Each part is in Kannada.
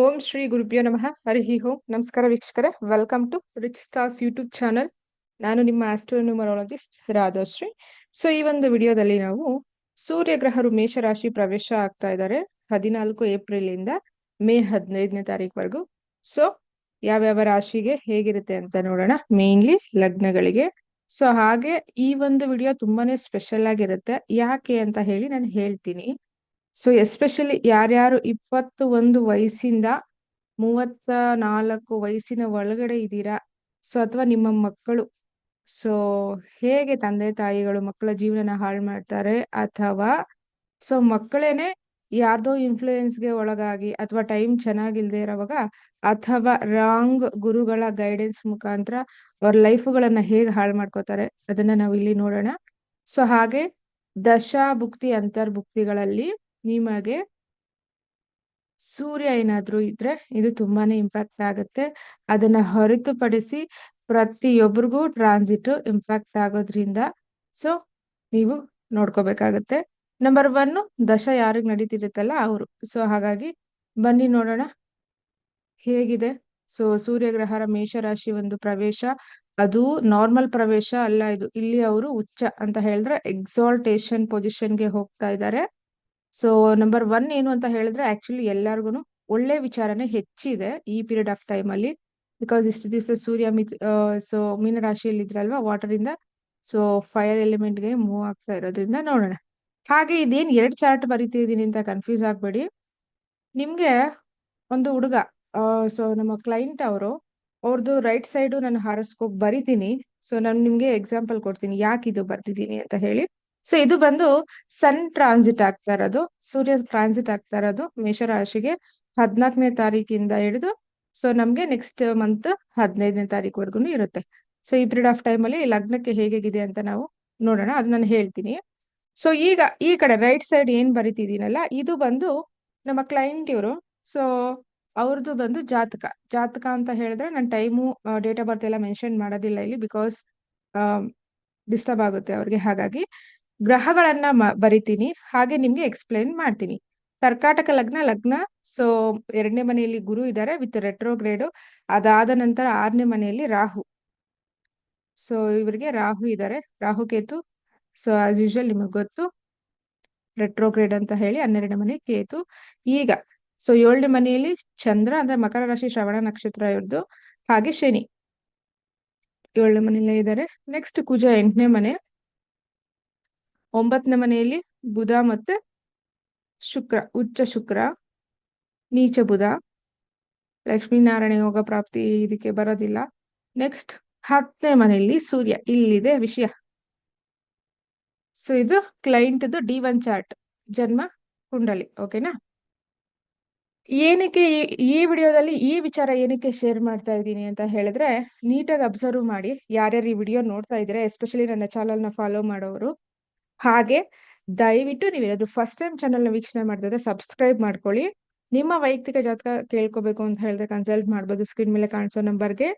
ಓಂ ಶ್ರೀ ಗುರುಭ್ಯೋ ನಮಃ ಹರಿಹಿ ಓಂ ನಮಸ್ಕಾರ ವೀಕ್ಷಕರೇ, welcome to rich stars YouTube channel. ನಾನು ನಿಮ್ಮ ಆಸ್ಟ್ರೋನ್ಯೂಮರಾಲಜಿಸ್ಟ್ ರಾಧಶ್ರೀ. ಸೊ ಈ ಒಂದು ವಿಡಿಯೋದಲ್ಲಿ ನಾವು ಸೂರ್ಯಗ್ರಹರು ಮೇಷರಾಶಿ ಪ್ರವೇಶ ಆಗ್ತಾ ಇದ್ದಾರೆ 14 ಏಪ್ರಿಲ್ ಇಂದ ಮೇ 15ನೇ ತಾರೀಕುವರೆಗೂ. ಸೊ ಯಾವ್ಯಾವ ರಾಶಿಗೆ ಹೇಗಿರುತ್ತೆ ಅಂತ ನೋಡೋಣ. ಮೇನ್ಲಿ ಲಗ್ನಗಳಿಗೆ. ಸೊ ಹಾಗೆ ಈ ಒಂದು ವಿಡಿಯೋ ತುಂಬಾನೇ ಸ್ಪೆಷಲ್ ಆಗಿರುತ್ತೆ. ಯಾಕೆ ಅಂತ ಹೇಳಿ ನಾನು ಹೇಳ್ತೀನಿ. ಸೊ ಎಸ್ಪೆಷಲಿ ಯಾರ್ಯಾರು 21 ವಯಸ್ಸಿಂದ 34 ವಯಸ್ಸಿನ ಒಳಗಡೆ ಇದ್ದೀರಾ, ಸೊ ಅಥವಾ ನಿಮ್ಮ ಮಕ್ಕಳು, ಸೊ ಹೇಗೆ ತಂದೆ ತಾಯಿಗಳು ಮಕ್ಕಳ ಜೀವನನ ಹಾಳು ಮಾಡ್ತಾರೆ, ಅಥವಾ ಸೊ ಮಕ್ಕಳೇನೆ ಯಾರ್ದೋ ಇನ್ಫ್ಲೂಯೆನ್ಸ್ಗೆ ಒಳಗಾಗಿ ಅಥವಾ ಟೈಮ್ ಚೆನ್ನಾಗಿಲ್ದೇ ಇರೋವಾಗ ಅಥವಾ ರಾಂಗ್ ಗುರುಗಳ ಗೈಡೆನ್ಸ್ ಮುಖಾಂತರ ಅವ್ರ ಲೈಫುಗಳನ್ನ ಹೇಗೆ ಹಾಳು ಮಾಡ್ಕೋತಾರೆ ಅದನ್ನ ನಾವು ಇಲ್ಲಿ ನೋಡೋಣ. ಸೊ ಹಾಗೆ ದಶಾಭುಕ್ತಿ ಅಂತರ್ಭುಕ್ತಿಗಳಲ್ಲಿ ನಿಮಗೆ ಸೂರ್ಯ ಏನಾದ್ರೂ ಇದ್ರೆ ಇದು ತುಂಬಾನೇ ಇಂಪ್ಯಾಕ್ಟ್ ಆಗುತ್ತೆ. ಅದನ್ನ ಹೊರತುಪಡಿಸಿ ಪ್ರತಿಯೊಬ್ಬರಿಗೂ ಟ್ರಾನ್ಸಿಟ್ ಇಂಪ್ಯಾಕ್ಟ್ ಆಗೋದ್ರಿಂದ ಸೊ ನೀವು ನೋಡ್ಕೋಬೇಕಾಗತ್ತೆ. ನಂಬರ್ 1 ದಶ ಯಾರಿಗ್ ನಡೀತಿರುತ್ತಲ್ಲ ಅವರು. ಸೊ ಹಾಗಾಗಿ ಬನ್ನಿ ನೋಡೋಣ ಹೇಗಿದೆ. ಸೊ ಸೂರ್ಯಗ್ರಹರ ಮೇಷರಾಶಿ ಒಂದು ಪ್ರವೇಶ, ಅದು ನಾರ್ಮಲ್ ಪ್ರವೇಶ ಅಲ್ಲ. ಇದು ಇಲ್ಲಿ ಅವರು ಉಚ್ಚ ಅಂತ ಹೇಳಿದ್ರೆ ಎಕ್ಸಾಲ್ಟೇಷನ್ ಪೊಸಿಷನ್ಗೆ ಹೋಗ್ತಾ ಇದ್ದಾರೆ. ಸೊ ನಂಬರ್ 1 ಏನು ಅಂತ ಹೇಳಿದ್ರೆ ಆಕ್ಚುಲಿ ಎಲ್ಲಾರ್ಗು ಒಳ್ಳೆ ವಿಚಾರನೆ ಹೆಚ್ಚಿದೆ ಈ ಪೀರಿಯಡ್ ಆಫ್ ಟೈಮ್ ಅಲ್ಲಿ. ಬಿಕಾಸ್ ಇಷ್ಟು ದಿವಸ ಸೂರ್ಯ ಸೊ ಮೀನ ರಾಶಿಯಲ್ಲಿ ಇದ್ರಲ್ವಾ, ವಾಟರ್ ಇಂದ ಸೊ ಫೈರ್ ಎಲಿಮೆಂಟ್ ಗೆ ಮೂವ್ ಆಗ್ತಾ ಇರೋದ್ರಿಂದ ನೋಡೋಣ. ಹಾಗೆ ಇದೇನ್ 2 ಚಾರ್ಟ್ ಬರಿತಿದೀನಿ ಅಂತ ಕನ್ಫ್ಯೂಸ್ ಆಗ್ಬೇಡಿ. ನಿಮ್ಗೆ ಒಂದು ಹುಡುಗ, ಸೊ ನಮ್ಮ ಕ್ಲೈಂಟ್ ಅವ್ರದ್ದು ರೈಟ್ ಸೈಡ್ ನಾನು ಹಾರೋಸ್ಕೋಪ್ ಬರಿತೀನಿ. ಸೊ ನಾನು ನಿಮ್ಗೆ ಎಕ್ಸಾಂಪಲ್ ಕೊಡ್ತೀನಿ ಯಾಕೆ ಇದು ಬರ್ದಿದ್ದೀನಿ ಅಂತ ಹೇಳಿ. ಸೊ ಇದು ಬಂದು ಸನ್ ಟ್ರಾನ್ಸಿಟ್ ಆಗ್ತಾ ಇರೋದು, ಸೂರ್ಯ ಟ್ರಾನ್ಸಿಟ್ ಆಗ್ತಾ ಇರೋದು ಮೇಷರಾಶಿಗೆ 14ನೇ ತಾರೀಕಿಂದ ಹಿಡಿದು ಸೊ ನಮ್ಗೆ ನೆಕ್ಸ್ಟ್ ಮಂತ್ 15ನೇ ತಾರೀಕುವರೆಗೂ ಇರುತ್ತೆ. ಸೊ ಈ ಪೀರಿಯಡ್ ಆಫ್ ಟೈಮ್ ಅಲ್ಲಿ ಲಗ್ನಕ್ಕೆ ಹೇಗಿದೆ ಅಂತ ನಾವು ನೋಡೋಣ, ಅದ್ ನಾನು ಹೇಳ್ತೀನಿ. ಸೊ ಈಗ ಈ ಕಡೆ ರೈಟ್ ಸೈಡ್ ಏನ್ ಬರಿತಿದ್ದೀನಲ್ಲ, ಇದು ಬಂದು ನಮ್ಮ ಕ್ಲೈಂಟ್ ಇವರು. ಸೊ ಅವ್ರದ್ದು ಬಂದು ಜಾತಕ. ಜಾತಕ ಅಂತ ಹೇಳಿದ್ರೆ ನಾನು ಟೈಮು ಡೇಟ್ ಆಫ್ ಬರ್ತ್ ಎಲ್ಲ ಮೆನ್ಷನ್ ಮಾಡೋದಿಲ್ಲ ಇಲ್ಲಿ, ಬಿಕಾಸ್ ಡಿಸ್ಟರ್ಬ್ ಆಗುತ್ತೆ ಅವ್ರಿಗೆ. ಹಾಗಾಗಿ ಗ್ರಹಗಳನ್ನ ಬರಿತೀನಿ, ಹಾಗೆ ನಿಮ್ಗೆ ಎಕ್ಸ್ಪ್ಲೈನ್ ಮಾಡ್ತೀನಿ. ಕರ್ಕಾಟಕ ಲಗ್ನ. ಸೊ 2ನೇ ಮನೆಯಲ್ಲಿ ಗುರು ಇದ್ದಾರೆ ವಿತ್ ರೆಟ್ರೋಗ್ರೇಡ್. ಅದಾದ ನಂತರ 6ನೇ ಮನೆಯಲ್ಲಿ ರಾಹು. ಸೊ ಇವರಿಗೆ ರಾಹು ಇದ್ದಾರೆ, ರಾಹುಕೇತು. ಸೊ ಆಸ್ ಯೂಶುವಲ್ ನಿಮಗೆ ಗೊತ್ತು ರೆಟ್ರೋಗ್ರೇಡ್ ಅಂತ ಹೇಳಿ. 12ನೇ ಮನೆ ಕೇತು. ಈಗ ಸೊ 7ನೇ ಮನೆಯಲ್ಲಿ ಚಂದ್ರ, ಅಂದ್ರೆ ಮಕರ ರಾಶಿ ಶ್ರವಣ ನಕ್ಷತ್ರ ಇವ್ರದ್ದು. ಹಾಗೆ ಶನಿ 7ನೇ ಮನೆಯಲ್ಲೇ ಇದ್ದಾರೆ. ನೆಕ್ಸ್ಟ್ ಕುಜ 8ನೇ ಮನೆ. 9ನೇ ಮನೆಯಲ್ಲಿ ಬುಧ ಮತ್ತೆ ಶುಕ್ರ, ಉಚ್ಚ ಶುಕ್ರ, ನೀಚ ಬುಧ. ಲಕ್ಷ್ಮೀನಾರಾಯಣ ಯೋಗ ಪ್ರಾಪ್ತಿ ಇದಕ್ಕೆ ಬರೋದಿಲ್ಲ. ನೆಕ್ಸ್ಟ್ 10ನೇ ಮನೆಯಲ್ಲಿ ಸೂರ್ಯ. ಇಲ್ಲಿದೆ ವಿಷಯ. ಸೊ ಇದು ಕ್ಲೈಂಟ್ D1 ಚಾರ್ಟ್, ಜನ್ಮ ಕುಂಡಲಿ. ಓಕೆನಾ? ಏನಕ್ಕೆ ಈ ವಿಡಿಯೋದಲ್ಲಿ ಈ ವಿಚಾರ ಏನಕ್ಕೆ ಶೇರ್ ಮಾಡ್ತಾ ಇದ್ದೀನಿ ಅಂತ ಹೇಳಿದ್ರೆ, ನೀಟಾಗಿ ಅಬ್ಸರ್ವ್ ಮಾಡಿ ಯಾರ್ಯಾರು ಈ ವಿಡಿಯೋ ನೋಡ್ತಾ ಇದ್ರೆ, ಎಸ್ಪೆಷಲಿ ನನ್ನ ಚಾನಲ್ನ ಫಾಲೋ ಮಾಡೋರು. ಹಾಗೆ ದಯವಿಟ್ಟು ನೀವೇನಾದ್ರು ಫಸ್ಟ್ ಟೈಮ್ ಚಾನಲ್ನ ವೀಕ್ಷಣೆ ಮಾಡ್ತಿದ್ರೆ ಸಬ್ಸ್ಕ್ರೈಬ್ ಮಾಡ್ಕೊಳ್ಳಿ. ನಿಮ್ಮ ವೈಯಕ್ತಿಕ ಜಾತಕ ಕೇಳ್ಕೋಬೇಕು ಅಂತ ಹೇಳಿದ್ರೆ ಕನ್ಸಲ್ಟ್ ಮಾಡ್ಬೋದು. ಸ್ಕ್ರೀನ್ ಮೇಲೆ ಕಾಣಿಸೋ ನಂಬರ್ಗೆ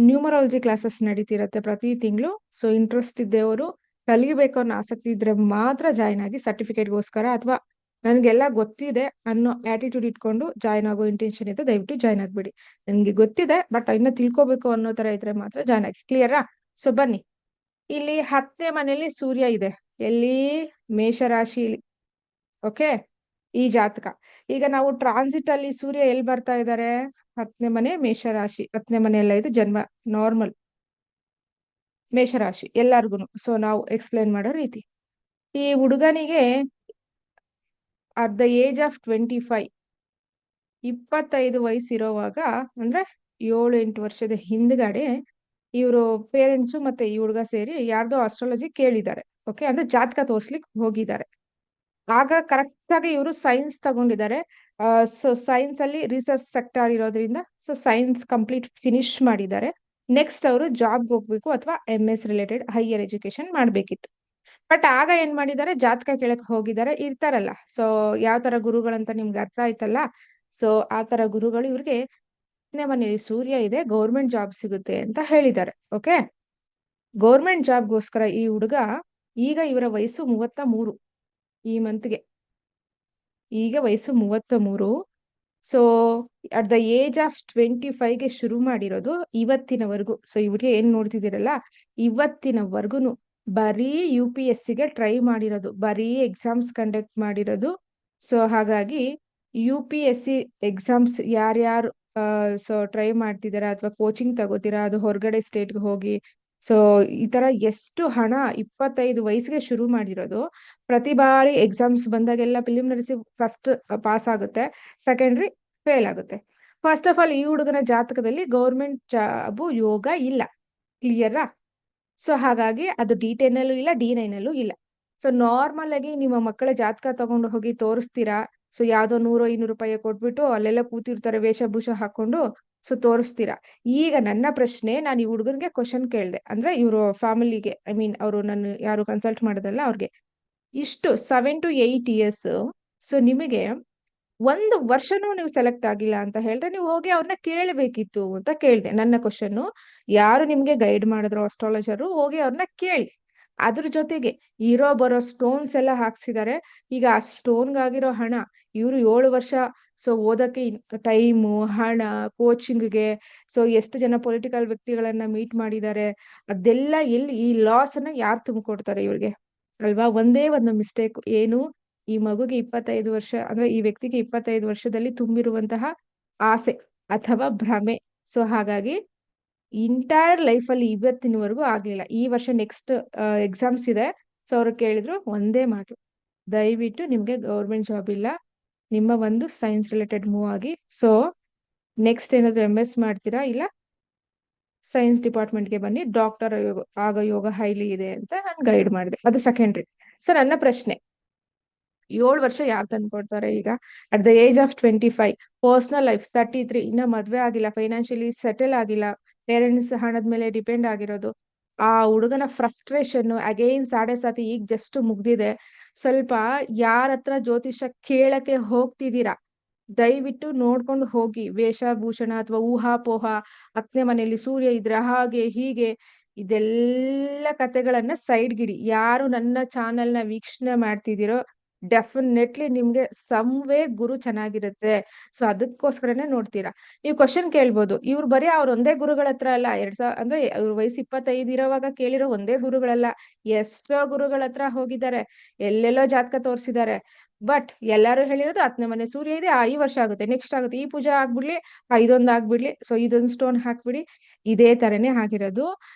ನ್ಯೂಮರಾಲಜಿ ಕ್ಲಾಸಸ್ ನಡೀತಿರತ್ತೆ ಪ್ರತಿ ತಿಂಗಳು. ಸೊ ಇಂಟ್ರೆಸ್ಟ್ ಇದ್ದವರು, ಕಲಿಬೇಕು ಅನ್ನೋ ಆಸಕ್ತಿ ಇದ್ರೆ ಮಾತ್ರ ಜಾಯ್ನ್ ಆಗಿ. ಸರ್ಟಿಫಿಕೇಟ್ಗೋಸ್ಕರ ಅಥವಾ ನನ್ಗೆಲ್ಲ ಗೊತ್ತಿದೆ ಅನ್ನೋ ಆಟಿಟ್ಯೂಡ್ ಇಟ್ಕೊಂಡು ಜಾಯ್ನ್ ಆಗೋ ಇಂಟೆನ್ಷನ್ ಇದೆ ದಯವಿಟ್ಟು ಜಾಯ್ನ್ ಆಗ್ಬೇಡಿ. ನನ್ಗೆ ಗೊತ್ತಿದೆ ಬಟ್ ಇನ್ನ ತಿಳ್ಕೊಬೇಕು ಅನ್ನೋ ತರ ಇದ್ರೆ ಮಾತ್ರ ಜಾಯ್ನ್ ಆಗಿ. ಕ್ಲಿಯರಾ? ಸೊ ಬನ್ನಿ, ಇಲ್ಲಿ 10ನೇ ಮನೆಯಲ್ಲಿ ಸೂರ್ಯ ಇದೆ. ಎಲ್ಲಿ? ಮೇಷರಾಶಿಲಿ. ಓಕೆ, ಈ ಜಾತಕ. ಈಗ ನಾವು ಟ್ರಾನ್ಸಿಟ್ ಅಲ್ಲಿ ಸೂರ್ಯ ಎಲ್ಲಿ ಬರ್ತಾ ಇದ್ದಾರೆ? 10ನೇ ಮನೆ ಮೇಷರಾಶಿ. 10ನೇ ಮನೆಯಲ್ಲ, ಇದು ಜನ್ಮ ನಾರ್ಮಲ್ ಮೇಷರಾಶಿ ಎಲ್ಲಾರ್ಗು. ಸೊ ನಾವು ಎಕ್ಸ್ಪ್ಲೈನ್ ಮಾಡೋ ರೀತಿ, ಈ ಹುಡುಗನಿಗೆ ಅಟ್ ದ ಏಜ್ ಆಫ್ 25, 25 ವಯಸ್ಸಿರೋವಾಗ, ಅಂದ್ರೆ 7-8 ವರ್ಷದ ಹಿಂದ್ಗಡೆ ಇವರು ಪೇರೆಂಟ್ಸು ಮತ್ತೆ ಈ ಹುಡುಗ ಸೇರಿ ಯಾರ್ದೋ ಆಸ್ಟ್ರಾಲಜಿ ಕೇಳಿದ್ದಾರೆ. ಓಕೆ, ಅಂದ್ರೆ ಜಾತಕ ತೋರ್ಸ್ಲಿಕ್ಕೆ ಹೋಗಿದ್ದಾರೆ. ಆಗ ಕರೆಕ್ಟ್ ಆಗಿ ಇವರು ಸೈನ್ಸ್ ತಗೊಂಡಿದ್ದಾರೆ. ಸೊ ಸೈನ್ಸ್ ಅಲ್ಲಿ ರಿಸರ್ಚ್ ಸೆಕ್ಟರ್ ಇರೋದ್ರಿಂದ ಸೊ ಸೈನ್ಸ್ ಕಂಪ್ಲೀಟ್ ಫಿನಿಶ್ ಮಾಡಿದ್ದಾರೆ. ನೆಕ್ಸ್ಟ್ ಅವರು ಜಾಬ್ಗೆ ಹೋಗ್ಬೇಕು ಅಥವಾ MS ರಿಲೇಟೆಡ್ ಹೈಯರ್ ಎಜುಕೇಶನ್ ಮಾಡ್ಬೇಕಿತ್ತು. ಬಟ್ ಆಗ ಏನ್ ಮಾಡಿದ್ದಾರೆ, ಜಾತಕ ಕೇಳಕ್ ಹೋಗಿದ್ದಾರೆ. ಇರ್ತಾರಲ್ಲ, ಸೊ ಯಾವ ತರ ಗುರುಗಳಂತ ನಿಮ್ಗೆ ಅರ್ಥ ಆಯ್ತಲ್ಲ. ಸೊ ಆ ತರ ಗುರುಗಳು ಇವ್ರಿಗೆ 10ನೇ ಮನೆಯಲ್ಲಿ ಸೂರ್ಯ ಇದೆ, ಗೌರ್ಮೆಂಟ್ ಜಾಬ್ ಸಿಗುತ್ತೆ ಅಂತ ಹೇಳಿದ್ದಾರೆ. ಓಕೆ, ಗೌರ್ಮೆಂಟ್ ಜಾಬ್ಗೋಸ್ಕರ ಈ ಹುಡುಗ, ಈಗ ಇವರ ವಯಸ್ಸು 33, ಈ ಮಂತ್ಗೆ ಈಗ ವಯಸ್ಸು 33. So at the age of 25ಗೆ ಶುರು ಮಾಡಿರೋದು ಇವತ್ತಿನವರೆಗೂ. ಸೊ ಇವ್ರಿಗೆ ಏನ್ ನೋಡ್ತಿದ್ದೀರಲ್ಲ, ಇವತ್ತಿನವರೆಗೂ ಬರೀ UPSCಗೆ ಟ್ರೈ ಮಾಡಿರೋದು, ಬರೀ ಎಕ್ಸಾಮ್ಸ್ ಕಂಡಕ್ಟ್ ಮಾಡಿರೋದು. ಸೊ ಹಾಗಾಗಿ UPSC ಎಕ್ಸಾಮ್ಸ್ ಯಾರ್ಯಾರು ಸೊ ಟ್ರೈ ಮಾಡ್ತಿದ್ದೀರಾ ಅಥವಾ ಕೋಚಿಂಗ್ ತಗೋತೀರಾ, ಅದು ಹೊರಗಡೆ ಸ್ಟೇಟ್ಗೆ ಹೋಗಿ, ಸೊ ಈ ತರ ಎಷ್ಟು ಹಣ 25 ವಯಸ್ಸಿಗೆ ಶುರು ಮಾಡಿರೋದು. ಪ್ರತಿ ಬಾರಿ ಎಕ್ಸಾಮ್ಸ್ ಬಂದಾಗೆಲ್ಲ ಪ್ರಿಲಿಮಿನರೀಸ್ ಫಸ್ಟ್ ಪಾಸ್ ಆಗುತ್ತೆ, ಸೆಕೆಂಡ್ರಿ ಫೇಲ್ ಆಗುತ್ತೆ. ಫಸ್ಟ್ ಆಫ್ ಆಲ್ ಈ ಹುಡುಗನ ಜಾತಕದಲ್ಲಿ ಗೌರ್ಮೆಂಟ್ ಜಾಬು ಯೋಗ ಇಲ್ಲ, ಕ್ಲಿಯರಾ? ಸೊ ಹಾಗಾಗಿ ಅದು D10 ಅಲ್ಲೂ ಇಲ್ಲ, D9 ಅಲ್ಲೂ ಇಲ್ಲ. ಸೊ ನಾರ್ಮಲ್ ಆಗಿ ನಿಮ್ಮ ಮಕ್ಕಳ ಜಾತಕ ತಗೊಂಡು ಹೋಗಿ ತೋರಿಸ್ತೀರಾ. ಸೊ ಯಾವ್ದೋ 100-200 ರೂಪಾಯಿ ಕೊಟ್ಬಿಟ್ಟು ಅಲ್ಲೆಲ್ಲ ಕೂತಿರ್ತಾರೆ ವೇಷಭೂಷ ಹಾಕೊಂಡು, ಸೊ ತೋರಿಸ್ತೀರಾ. ಈಗ ನನ್ನ ಪ್ರಶ್ನೆ, ನಾನು ಈ ಹುಡುಗನ್ಗೆ ಕ್ವಶನ್ ಕೇಳಿದೆ, ಅಂದ್ರೆ ಇವರು ಫ್ಯಾಮಿಲಿಗೆ, ಐ ಮೀನ್ ಅವರು ನನ್ನ ಯಾರು ಕನ್ಸಲ್ಟ್ ಮಾಡೋದಲ್ಲ ಅವ್ರಿಗೆ, ಇಷ್ಟು 7 to 8 years, ಸೊ ನಿಮಗೆ ಒಂದು ವರ್ಷನೂ ನೀವು ಸೆಲೆಕ್ಟ್ ಆಗಿಲ್ಲ ಅಂತ ಹೇಳಿದ್ರೆ ನೀವು ಹೋಗಿ ಅವ್ರನ್ನ ಕೇಳಬೇಕಿತ್ತು ಅಂತ ಕೇಳಿದೆ. ನನ್ನ ಕ್ವಶನ್, ಯಾರು ನಿಮ್ಗೆ ಗೈಡ್ ಮಾಡಿದ್ರು ಅಸ್ಟ್ರಾಲಜರು, ಹೋಗಿ ಅವ್ರನ್ನ ಕೇಳಿ. ಅದ್ರ ಜೊತೆಗೆ ಇರೋ ಬರೋ ಸ್ಟೋನ್ಸ್ ಎಲ್ಲ ಹಾಕ್ಸಿದ್ದಾರೆ. ಈಗ ಆ ಸ್ಟೋನ್ಗಾಗಿರೋ ಹಣ, ಇವರು 7 ವರ್ಷ ಸೊ ಓದಕ್ಕೆ ಟೈಮು, ಹಣ, ಕೋಚಿಂಗ್ಗೆ, ಸೊ ಎಷ್ಟು ಜನ ಪೊಲಿಟಿಕಲ್ ವ್ಯಕ್ತಿಗಳನ್ನ ಮೀಟ್ ಮಾಡಿದ್ದಾರೆ, ಅದೆಲ್ಲ ಎಲ್ಲಿ, ಈ ಲಾಸ್ ಅನ್ನ ಯಾರು ತುಂಬಿಕೊಡ್ತಾರೆ ಇವ್ರಿಗೆ, ಅಲ್ವಾ? ಒಂದೇ ಒಂದು ಮಿಸ್ಟೇಕ್ ಏನು, ಈ ಮಗುಗೆ 25 ವರ್ಷ, ಅಂದ್ರೆ ಈ ವ್ಯಕ್ತಿಗೆ 25 ವರ್ಷದಲ್ಲಿ ತುಂಬಿರುವಂತಹ ಆಸೆ ಅಥವಾ ಭ್ರಮೆ. ಸೊ ಹಾಗಾಗಿ ಇಂಟೈರ್ ಲೈಫ್ ಅಲ್ಲಿ ಇವತ್ತಿನವರೆಗೂ ಆಗ್ಲಿಲ್ಲ. ಈ ವರ್ಷ ನೆಕ್ಸ್ಟ್ ಎಕ್ಸಾಮ್ಸ್ ಇದೆ. ಸೊ ಅವ್ರು ಕೇಳಿದ್ರು ಒಂದೇ ಮಾತು, ದಯವಿಟ್ಟು ನಿಮ್ಗೆ ಗೌರ್ಮೆಂಟ್ ಜಾಬ್ ಇಲ್ಲ, ನಿಮ್ಮ ಒಂದು ಸೈನ್ಸ್ ರಿಲೇಟೆಡ್ ಮೂವ್ ಆಗಿ. ಸೊ ನೆಕ್ಸ್ಟ್ ಏನಾದ್ರು MS ಮಾಡ್ತೀರಾ, ಇಲ್ಲ ಸೈನ್ಸ್ ಡಿಪಾರ್ಟ್ಮೆಂಟ್ಗೆ ಬನ್ನಿ, ಡಾಕ್ಟರ್ ಆಗೋ ಯೋಗ ಹೈಲಿ ಇದೆ ಅಂತ ನಾನು ಗೈಡ್ ಮಾಡಿದೆ. ಅದು ಸೆಕೆಂಡ್ರಿ. ಸೊ ನನ್ನ ಪ್ರಶ್ನೆ, 7 ವರ್ಷ ಯಾರು ತಂದ್ಕೊಡ್ತಾರೆ ಈಗ? At the age of 25, personal life 33, ಇನ್ನ ಮದ್ವೆ ಆಗಿಲ್ಲ, ಫೈನಾನ್ಷಿಯಲಿ ಸೆಟಲ್ ಆಗಿಲ್ಲ, ಪೇರೆಂಟ್ಸ್ ಹಣದ ಮೇಲೆ ಡಿಪೆಂಡ್ ಆಗಿರೋದು. ಆ ಹುಡುಗನ ಫ್ರಸ್ಟ್ರೇಷನ್ ಅಗೈನ್ ಸಾಡೆ ಸಾತಿ ಈಗ ಜಸ್ಟ್ ಮುಗ್ದಿದೆ. ಸ್ವಲ್ಪ ಯಾರ ಹತ್ರ ಜ್ಯೋತಿಷ ಕೇಳಕ್ಕೆ ಹೋಗ್ತಿದ್ದೀರಾ, ದಯವಿಟ್ಟು ನೋಡ್ಕೊಂಡು ಹೋಗಿ. ವೇಷಭೂಷಣ ಅಥವಾ ಊಹಾಪೋಹ, ಅತ್ನೆ ಮನೆಯಲ್ಲಿ ಸೂರ್ಯ ಇದ್ರೆ ಹಾಗೆ ಹೀಗೆ, ಇದೆಲ್ಲ ಕತೆಗಳನ್ನ ಸೈಡ್ಗಿಡಿ. ಯಾರು ನನ್ನ ಚಾನೆಲ್ನ ವೀಕ್ಷಣೆ ಮಾಡ್ತಿದ್ದೀರೋ, ಡೆಫಿನೆಟ್ಲಿ ನಿಮ್ಗೆ ಸಮ್ವೇರ್ ಗುರು ಚೆನ್ನಾಗಿರುತ್ತೆ. ಸೊ ಅದಕ್ಕೋಸ್ಕರನೇ ನೋಡ್ತೀರಾ. ನೀವು ಕ್ವಶನ್ ಕೇಳ್ಬೋದು, ಇವ್ರು ಬರೀ ಅವ್ರ ಒಂದೇ ಗುರುಗಳ ಹತ್ರ ಅಲ್ಲ, ಅಂದ್ರೆ ಇವ್ರ ವಯಸ್ಸು 25 ಇರೋವಾಗ ಕೇಳಿರೋ ಒಂದೇ ಗುರುಗಳಲ್ಲ, ಎಷ್ಟೋ ಗುರುಗಳ ಹತ್ರ ಹೋಗಿದ್ದಾರೆ, ಎಲ್ಲೆಲ್ಲೋ ಜಾತಕ ತೋರಿಸಿದ್ದಾರೆ. ಬಟ್ ಎಲ್ಲಾರು ಹೇಳಿರೋದು 10ನೇ ಮನೆ ಸೂರ್ಯ ಇದೆ, ಈ ವರ್ಷ ಆಗುತ್ತೆ, ನೆಕ್ಸ್ಟ್ ಆಗುತ್ತೆ, ಈ ಪೂಜೆ ಆಗ್ಬಿಡ್ಲಿ, ಇದೊಂದು ಆಗ್ಬಿಡ್ಲಿ, ಸೊ ಇದೊಂದು ಸ್ಟೋನ್ ಹಾಕ್ಬಿಡಿ, ಇದೇ ತರನೇ ಆಗಿರೋದು.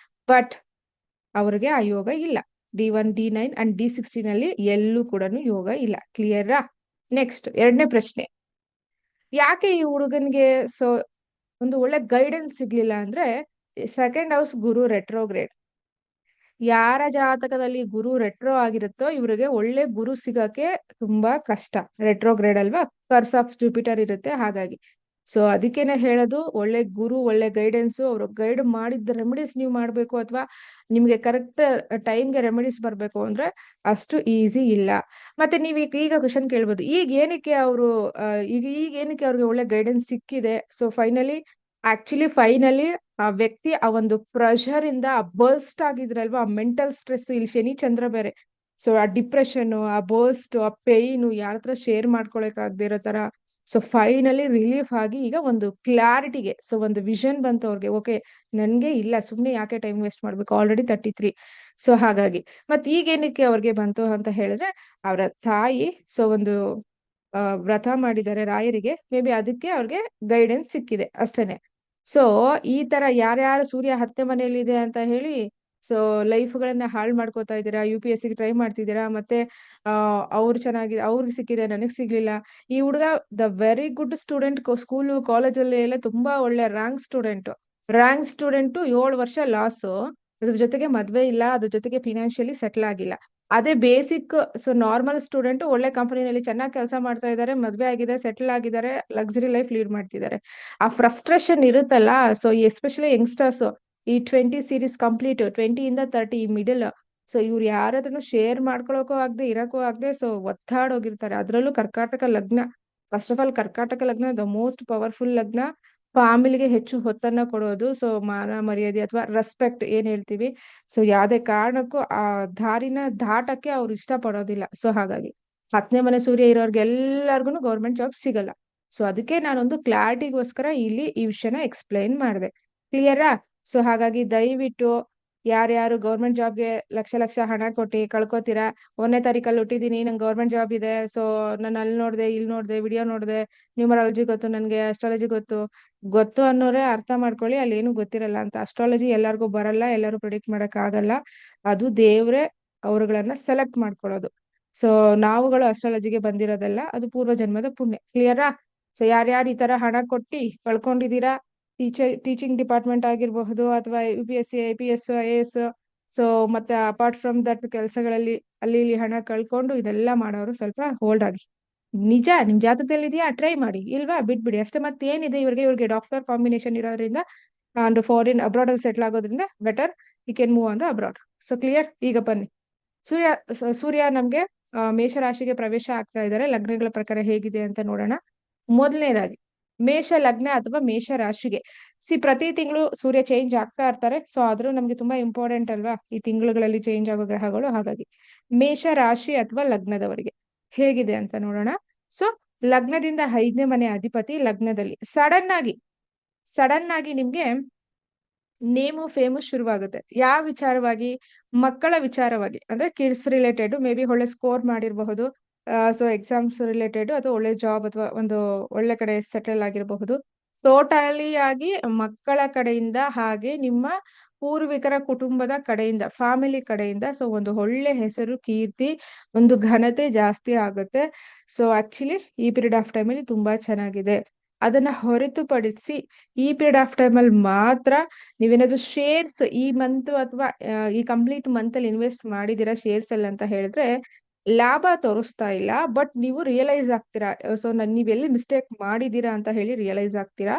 ಬಟ್ ಅವ್ರಿಗೆ ಆ ಯೋಗ ಇಲ್ಲ. D1, D9 ಅಂಡ್ D16 ಅಲ್ಲಿ ಎಲ್ಲೂ ಕೂಡ ಯೋಗ ಇಲ್ಲ. ಕ್ಲಿಯರಾ? ನೆಕ್ಸ್ಟ್ ಎರಡನೇ ಪ್ರಶ್ನೆ, ಯಾಕೆ ಈ ಹುಡುಗನ್ಗೆ ಸೊ ಒಂದು ಒಳ್ಳೆ ಗೈಡೆನ್ಸ್ ಸಿಗ್ಲಿಲ್ಲ ಅಂದ್ರೆ, ಸೆಕೆಂಡ್ ಹೌಸ್ ಗುರು ರೆಟ್ರೋಗ್ರೇಡ್. ಯಾರ ಜಾತಕದಲ್ಲಿ ಗುರು ರೆಟ್ರೋ ಆಗಿರುತ್ತೋ ಇವ್ರಿಗೆ ಒಳ್ಳೆ ಗುರು ಸಿಗಕ್ಕೆ ತುಂಬಾ ಕಷ್ಟ. ರೆಟ್ರೋಗ್ರೇಡ್ ಅಲ್ವಾ, ಕರ್ಸ್ ಆಫ್ ಜುಪಿಟರ್ ಇರುತ್ತೆ, ಹಾಗಾಗಿ. ಸೊ ಅದಕ್ಕೇನೆ ಹೇಳೋದು, ಒಳ್ಳೆ ಗುರು, ಒಳ್ಳೆ ಗೈಡೆನ್ಸ್, ಅವರು ಗೈಡ್ ಮಾಡಿದ ರೆಮಿಡೀಸ್ ನೀವು ಮಾಡ್ಬೇಕು, ಅಥವಾ ನಿಮ್ಗೆ ಕರೆಕ್ಟ್ ಟೈಮ್ಗೆ ರೆಮಿಡೀಸ್ ಬರ್ಬೇಕು ಅಂದ್ರೆ ಅಷ್ಟು ಈಸಿ ಇಲ್ಲ. ಮತ್ತೆ ನೀವ್ ಈಗ ಕ್ವಶನ್ ಕೇಳ್ಬೋದು, ಈಗ ಏನಕ್ಕೆ ಅವರು ಈಗ ಏನಕ್ಕೆ ಅವ್ರಿಗೆ ಒಳ್ಳೆ ಗೈಡೆನ್ಸ್ ಸಿಕ್ಕಿದೆ. ಸೊ ಫೈನಲಿ ಆ ವ್ಯಕ್ತಿ ಆ ಒಂದು ಪ್ರೆಷರ್ ಇಂದ ಬರ್ಸ್ಟ್ ಆಗಿದ್ರಲ್ವಾ, ಆ ಮೆಂಟಲ್ ಸ್ಟ್ರೆಸ್, ಇಲ್ಲಿ ಶನಿ ಚಂದ್ರ ಬೇರೆ. ಸೊ ಆ ಡಿಪ್ರೆಷನ್, ಆ ಬರ್ಸ್ಟ್, ಆ ಪೇಯ್ನು ಯಾರ ಹತ್ರ ಶೇರ್ ಮಾಡ್ಕೊಳಕ್ ಆಗದೆ ಇರೋ ತರ. ಸೊ ಫೈನಲಿ ರಿಲೀಫ್ ಆಗಿ ಈಗ ಒಂದು ಕ್ಲಾರಿಟಿಗೆ, ಸೊ ಒಂದು ವಿಷನ್ ಬಂತು ಅವ್ರಿಗೆ. ಓಕೆ, ನನ್ಗೆ ಇಲ್ಲ, ಸುಮ್ನೆ ಯಾಕೆ ಟೈಮ್ ವೇಸ್ಟ್ ಮಾಡ್ಬೇಕು, ಆಲ್ರೆಡಿ 33. ಸೊ ಹಾಗಾಗಿ ಮತ್ ಈಗ ಏನಕ್ಕೆ ಅವ್ರಿಗೆ ಬಂತು ಅಂತ ಹೇಳಿದ್ರೆ, ಅವರ ತಾಯಿ ಸೊ ಒಂದು ವ್ರತ ಮಾಡಿದ್ದಾರೆ ರಾಯರಿಗೆ, ಮೇ ಬಿ ಅದಕ್ಕೆ ಅವ್ರಿಗೆ ಗೈಡೆನ್ಸ್ ಸಿಕ್ಕಿದೆ ಅಷ್ಟೇನೆ. ಸೊ ಈ ತರ ಯಾರ್ಯಾರು ಸೂರ್ಯ 10ನೇ ಮನೆಯಲ್ಲಿ ಇದೆ ಅಂತ ಹೇಳಿ ಸೊ ಲೈಫ್ ಗಳನ್ನ ಹಾಳು ಮಾಡ್ಕೋತಾ ಇದ್ದೀರಾ, UPSC ಟ್ರೈ ಮಾಡ್ತಿದ್ದೀರಾ, ಮತ್ತೆ ಅವ್ರು ಚೆನ್ನಾಗಿದೆ, ಅವ್ರಿಗೆ ಸಿಕ್ಕಿದೆ, ನನಗ್ ಸಿಗ್ಲಿಲ್ಲ. ಈ ಹುಡುಗ the very good student, school ಕಾಲೇಜಲ್ಲಿ ಎಲ್ಲ ತುಂಬಾ ಒಳ್ಳೆ ರ್ಯಾಂಕ್ ಸ್ಟೂಡೆಂಟ್ 7 ವರ್ಷ ಲಾಸ್. ಅದ್ರ ಜೊತೆಗೆ ಮದ್ವೆ ಇಲ್ಲ, ಅದ್ರ ಜೊತೆಗೆ ಫಿನಾನ್ಷಿಯಲಿ ಸೆಟ್ಲ್ ಆಗಿಲ್ಲ. ಅದೇ ಬೇಸಿಕ್, ಸೊ ನಾರ್ಮಲ್ ಸ್ಟೂಡೆಂಟ್ ಒಳ್ಳೆ ಕಂಪನಿನಲ್ಲಿ ಚೆನ್ನಾಗಿ ಕೆಲಸ ಮಾಡ್ತಾ ಇದ್ದಾರೆ, ಮದ್ವೆ ಆಗಿದೆ, ಸೆಟ್ಲ್ ಆಗಿದ್ದಾರೆ, ಲಕ್ಸುರಿ ಲೈಫ್ ಲೀಡ್ ಮಾಡ್ತಿದ್ದಾರೆ. ಆ ಫ್ರಸ್ಟ್ರೇಷನ್ ಇರುತ್ತಲ್ಲ, ಸೊ ಎಸ್ಪೆಷಲಿ ಯಂಗ್ಸ್ಟರ್ಸ್, ಈ 20 ಸೀರೀಸ್ ಕಂಪ್ಲೀಟ್, 20 ಇಂದ 30 ಮಿಡಲ್. ಸೊ ಇವ್ರು ಯಾರ ಹತ್ರನು ಶೇರ್ ಮಾಡ್ಕೊಳಕ್ಕೂ ಆಗದೆ ಇರಕ್ಕೂ ಆಗದೆ, ಸೊ ಒತ್ತಾಡೋಗಿರ್ತಾರೆ. ಅದ್ರಲ್ಲೂ ಕರ್ಕಾಟಕ ಲಗ್ನ. ಫಸ್ಟ್ ಆಫ್ ಆಲ್ ಕರ್ಕಾಟಕ ಲಗ್ನ ದ ಮೋಸ್ಟ್ ಪವರ್ಫುಲ್ ಲಗ್ನ. ಫ್ಯಾಮಿಲಿಗೆ ಹೆಚ್ಚು ಹೊತ್ತನ್ನ ಕೊಡೋದು, ಸೊ ಮಾನ ಮರ್ಯಾದೆ ಅಥವಾ ರೆಸ್ಪೆಕ್ಟ್ ಏನ್ ಹೇಳ್ತೀವಿ, ಸೊ ಯಾವ್ದೇ ಕಾರಣಕ್ಕೂ ಆ ದಾರಿನ ದಾಟಕ್ಕೆ ಅವ್ರು ಇಷ್ಟ ಪಡೋದಿಲ್ಲ. ಸೊ ಹಾಗಾಗಿ 10ನೇ ಮನೆ ಸೂರ್ಯ ಇರೋರ್ಗೆ ಎಲ್ಲಾರ್ಗು ಗೌರ್ಮೆಂಟ್ ಜಾಬ್ ಸಿಗಲ್ಲ. ಸೊ ಅದಕ್ಕೆ ನಾನೊಂದು ಕ್ಲಾರಿಟಿಗೋಸ್ಕರ ಇಲ್ಲಿ ಈ ವಿಷಯನ ಎಕ್ಸ್ಪ್ಲೈನ್ ಮಾಡಿದೆ. ಕ್ಲಿಯರಾ? ಸೊ ಹಾಗಾಗಿ ದಯವಿಟ್ಟು ಯಾರ್ಯಾರು ಗೌರ್ಮೆಂಟ್ ಜಾಬ್ಗೆ ಲಕ್ಷ ಲಕ್ಷ ಹಣ ಕೊಟ್ಟು ಕಳ್ಕೊತೀರಾ, 1ನೇ ತಾರೀಕಲ್ಲಿ ಹುಟ್ಟಿದೀನಿ, ನಂಗೆ ಗೌರ್ಮೆಂಟ್ ಜಾಬ್ ಇದೆ, ಸೊ ನಾನು ಅಲ್ಲಿ ನೋಡಿದೆ, ಇಲ್ಲಿ ನೋಡಿದೆ, ವಿಡಿಯೋ ನೋಡಿದೆ, ನ್ಯೂಮರಾಲಜಿ ಗೊತ್ತು, ನನಗೆ ಅಸ್ಟ್ರಾಲಜಿ ಗೊತ್ತು ಅನ್ನೋರೇ ಅರ್ಥ ಮಾಡ್ಕೊಳ್ಳಿ, ಅಲ್ಲಿ ಏನು ಗೊತ್ತಿರಲ್ಲ ಅಂತ. ಅಸ್ಟ್ರಾಲಜಿ ಎಲ್ಲರಿಗೂ ಬರಲ್ಲ, ಎಲ್ಲರೂ ಪ್ರಿಡಿಕ್ಟ್ ಮಾಡಕ್ ಆಗಲ್ಲ. ಅದು ದೇವ್ರೆ ಅವ್ರುಗಳನ್ನ ಸೆಲೆಕ್ಟ್ ಮಾಡ್ಕೊಳ್ಳೋದು. ಸೊ ನಾವುಗಳು ಅಸ್ಟ್ರಾಲಜಿಗೆ ಬಂದಿರೋದಲ್ಲ, ಅದು ಪೂರ್ವ ಜನ್ಮದ ಪುಣ್ಯ. ಕ್ಲಿಯರಾ? ಸೊ ಯಾರ್ಯಾರು ಈ ತರ ಹಣ ಕೊಟ್ಟಿ ಕಳ್ಕೊಂಡಿದ್ದೀರಾ, ಟೀಚಿಂಗ್ ಡಿಪಾರ್ಟ್ಮೆಂಟ್ ಆಗಿರಬಹುದು, ಅಥವಾ UPSC IPS IAS, ಸೊ ಮತ್ತೆ ಅಪಾರ್ಟ್ ಫ್ರಮ್ ದಟ್ ಕೆಲಸಗಳಲ್ಲಿ ಅಲ್ಲಿ ಇಲ್ಲಿ ಹಣ ಕಳ್ಕೊಂಡು ಇದೆಲ್ಲ ಮಾಡೋರು ಸ್ವಲ್ಪ ಹೋಲ್ಡ್ ಆಗಿ. ನಿಜ ನಿಮ್ ಜಾತಕದಲ್ಲಿ ಇದೆಯಾ, ಟ್ರೈ ಮಾಡಿ. ಇಲ್ವಾ ಬಿಟ್ಬಿಡಿ ಅಷ್ಟೇ. ಮತ್ತೇನಿದೆ, ಇವ್ರಿಗೆ ಡಾಕ್ಟರ್ ಕಾಂಬಿನೇಷನ್ ಇರೋದ್ರಿಂದ ಅಂಡ್ ಫಾರಿನ್ ಅಬ್ರಾಡ್ ಅಲ್ಲಿ ಸೆಟ್ಲ್ ಆಗೋದ್ರಿಂದ better you can move on the abroad. So clear? ಈಗ ಬನ್ನಿ, ಸೂರ್ಯ ನಮ್ಗೆ ಮೇಷರಾಶಿಗೆ ಪ್ರವೇಶ ಆಗ್ತಾ ಇದ್ದಾರೆ. ಲಗ್ನಗಳ ಪ್ರಕಾರ ಹೇಗಿದೆ ಅಂತ ನೋಡೋಣ. ಮೊದಲನೇದಾಗಿ ಮೇಷ ಲಗ್ನ ಅಥವಾ ಮೇಷ ರಾಶಿಗೆ ಪ್ರತಿ ತಿಂಗಳು ಸೂರ್ಯ ಚೇಂಜ್ ಆಗ್ತಾ ಇರ್ತಾರೆ. ಸೊ ಆದ್ರೂ ನಮ್ಗೆ ತುಂಬಾ ಇಂಪಾರ್ಟೆಂಟ್ ಅಲ್ವಾ ಈ ತಿಂಗಳುಗಳಲ್ಲಿ ಚೇಂಜ್ ಆಗೋ ಗ್ರಹಗಳು. ಹಾಗಾಗಿ ಮೇಷ ರಾಶಿ ಅಥವಾ ಲಗ್ನದವರಿಗೆ ಹೇಗಿದೆ ಅಂತ ನೋಡೋಣ. ಸೊ ಲಗ್ನದಿಂದ 5ನೇ ಮನೆ ಅಧಿಪತಿ ಲಗ್ನದಲ್ಲಿ ಸಡನ್ ಆಗಿ ನಿಮ್ಗೆ ನೇಮು ಫೇಮಸ್ ಶುರುವಾಗುತ್ತೆ. ಯಾವ ವಿಚಾರವಾಗಿ? ಮಕ್ಕಳ ವಿಚಾರವಾಗಿ, ಅಂದ್ರೆ ಕಿಡ್ಸ್ ರಿಲೇಟೆಡ್, ಮೇ ಬಿ ಒಳ್ಳೆ ಸ್ಕೋರ್ ಮಾಡಿರಬಹುದು, ಸೊ ಎಕ್ಸಾಮ್ಸ್ ರಿಲೇಟೆಡ್, ಅಥವಾ ಒಳ್ಳೆ ಜಾಬ್ ಅಥವಾ ಒಂದು ಒಳ್ಳೆ ಕಡೆ ಸೆಟಲ್ ಆಗಿರಬಹುದು. ಟೋಟಲಿ ಆಗಿ ಮಕ್ಕಳ ಕಡೆಯಿಂದ, ಹಾಗೆ ನಿಮ್ಮ ಪೂರ್ವಿಕರ ಕುಟುಂಬದ ಕಡೆಯಿಂದ, ಫ್ಯಾಮಿಲಿ ಕಡೆಯಿಂದ ಸೊ ಒಂದು ಒಳ್ಳೆ ಹೆಸರು, ಕೀರ್ತಿ, ಒಂದು ಘನತೆ ಜಾಸ್ತಿ ಆಗುತ್ತೆ. ಸೊ ಆಕ್ಚುಲಿ ಈ ಪೀರಿಯಡ್ ಆಫ್ ಟೈಮ್ ಅಲ್ಲಿ ತುಂಬಾ ಚೆನ್ನಾಗಿದೆ. ಅದನ್ನ ಹೊರತುಪಡಿಸಿ ಈ ಪೀರಿಯಡ್ ಆಫ್ ಟೈಮ್ ಅಲ್ಲಿ ಮಾತ್ರ ನೀವೇನಾದ್ರು ಶೇರ್ಸ್ ಈ ಮಂತ್ ಅಥವಾ ಈ ಕಂಪ್ಲೀಟ್ ಮಂತ್ ಅಲ್ಲಿ ಇನ್ವೆಸ್ಟ್ ಮಾಡಿದೀರಾ ಶೇರ್ಸ್ ಅಲ್ಲಿ ಅಂತ ಹೇಳಿದ್ರೆ ಲಾಭ ತೋರಿಸ್ತಾ ಇಲ್ಲ, ಬಟ್ ನೀವು ರಿಯಲೈಸ್ ಆಗ್ತೀರಾ. ಸೊ ನೀವೆಲ್ಲಿ ಮಿಸ್ಟೇಕ್ ಮಾಡಿದೀರಾ ಅಂತ ಹೇಳಿ ರಿಯಲೈಸ್ ಆಗ್ತೀರಾ.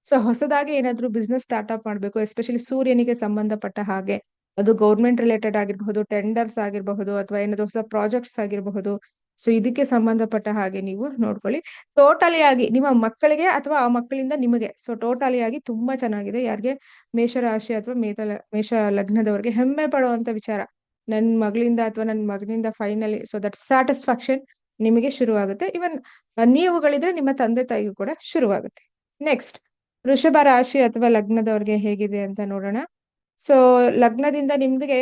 ಸೊ ಹೊಸದಾಗಿ ಏನಾದ್ರು ಬಿಸ್ನೆಸ್ ಸ್ಟಾರ್ಟ್ಅಪ್ ಮಾಡಬೇಕು, ಎಸ್ಪೆಷಲಿ ಸೂರ್ಯನಿಗೆ ಸಂಬಂಧಪಟ್ಟ ಹಾಗೆ, ಅದು ಗೌರ್ಮೆಂಟ್ ರಿಲೇಟೆಡ್ ಆಗಿರಬಹುದು, ಟೆಂಡರ್ಸ್ ಆಗಿರಬಹುದು, ಅಥವಾ ಏನಾದ್ರು ಹೊಸ ಪ್ರಾಜೆಕ್ಟ್ಸ್ ಆಗಿರಬಹುದು. ಸೊ ಇದಕ್ಕೆ ಸಂಬಂಧಪಟ್ಟ ಹಾಗೆ ನೀವು ನೋಡ್ಕೊಳ್ಳಿ. ಟೋಟಲಿ ಆಗಿ ನಿಮ್ಮ ಮಕ್ಕಳಿಗೆ ಅಥವಾ ಆ ಮಕ್ಕಳಿಂದ ನಿಮಗೆ, ಸೊ ಟೋಟಲಿ ಆಗಿ ತುಂಬಾ ಚೆನ್ನಾಗಿದೆ. ಯಾರಿಗೆ ಮೇಷರಾಶಿ ಅಥವಾ ಮೇಷ ಲಗ್ನದವರಿಗೆ ಹೆಮ್ಮೆ ಪಡುವಂತ ವಿಚಾರ, ನನ್ ಮಗಳಿಂದ ಅಥವಾ ನನ್ನ ಮಗನಿಂದ ಫೈನಲಿ, ಸೊ ದಟ್ ಸ್ಯಾಟಿಸ್ಫ್ಯಾಕ್ಷನ್ ನಿಮಗೆ ಶುರುವಾಗುತ್ತೆ. ಇವನ್ ನೀವುಗಳಿದ್ರೆ ನಿಮ್ಮ ತಂದೆ ತಾಯಿಗೂ ಕೂಡ ಶುರುವಾಗುತ್ತೆ. ನೆಕ್ಸ್ಟ್ ವೃಷಭ ರಾಶಿ ಅಥವಾ ಲಗ್ನದವ್ರಿಗೆ ಹೇಗಿದೆ ಅಂತ ನೋಡೋಣ. ಸೊ ಲಗ್ನದಿಂದ ನಿಮ್ಗೆ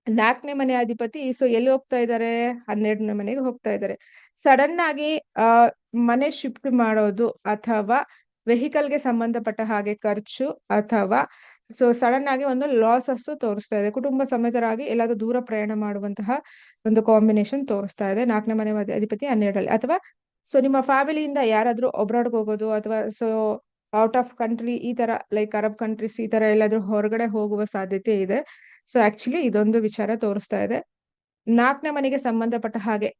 4ನೇ ಮನೆ ಅಧಿಪತಿ ಸೊ ಎಲ್ಲಿ ಹೋಗ್ತಾ ಇದ್ದಾರೆ? 12ನೇ ಮನೆಗೆ ಹೋಗ್ತಾ ಇದ್ದಾರೆ. ಸಡನ್ ಆಗಿ ಮನೆ ಶಿಫ್ಟ್ ಮಾಡೋದು, ಅಥವಾ ವೆಹಿಕಲ್ಗೆ ಸಂಬಂಧಪಟ್ಟ ಹಾಗೆ ಖರ್ಚು, ಅಥವಾ ಸೊ ಸಡನ್ ಆಗಿ ಒಂದು ಲಾಸಸ್ ತೋರಿಸ್ತಾ ಇದೆ. ಕುಟುಂಬ ಸಮೇತರಾಗಿ ಎಲ್ಲಾದ್ರೂ ದೂರ ಪ್ರಯಾಣ ಮಾಡುವಂತಹ ಒಂದು ಕಾಂಬಿನೇಷನ್ ತೋರಿಸ್ತಾ ಇದೆ 4ನೇ ಮನೆ ಅಧಿಪತಿ 12ರಲ್ಲಿ. ಅಥವಾ ಸೊ ನಿಮ್ಮ ಫ್ಯಾಮಿಲಿಯಿಂದ ಯಾರಾದ್ರೂ ಅಬ್ರಾಡ್ಗೆ ಹೋಗೋದು, ಅಥವಾ ಸೊ ಔಟ್ ಆಫ್ ಕಂಟ್ರಿ, ಈ ತರ ಲೈಕ್ ಅರಬ್ ಕಂಟ್ರೀಸ್, ಈ ತರ ಎಲ್ಲಾದ್ರೂ ಹೊರಗಡೆ ಹೋಗುವ ಸಾಧ್ಯತೆ ಇದೆ. ಸೊ ಆಕ್ಚುಲಿ ಇದೊಂದು ವಿಚಾರ ತೋರಿಸ್ತಾ ಇದೆ. 4ನೇ ಮನೆಗೆ ಸಂಬಂಧಪಟ್ಟ ಹಾಗೆ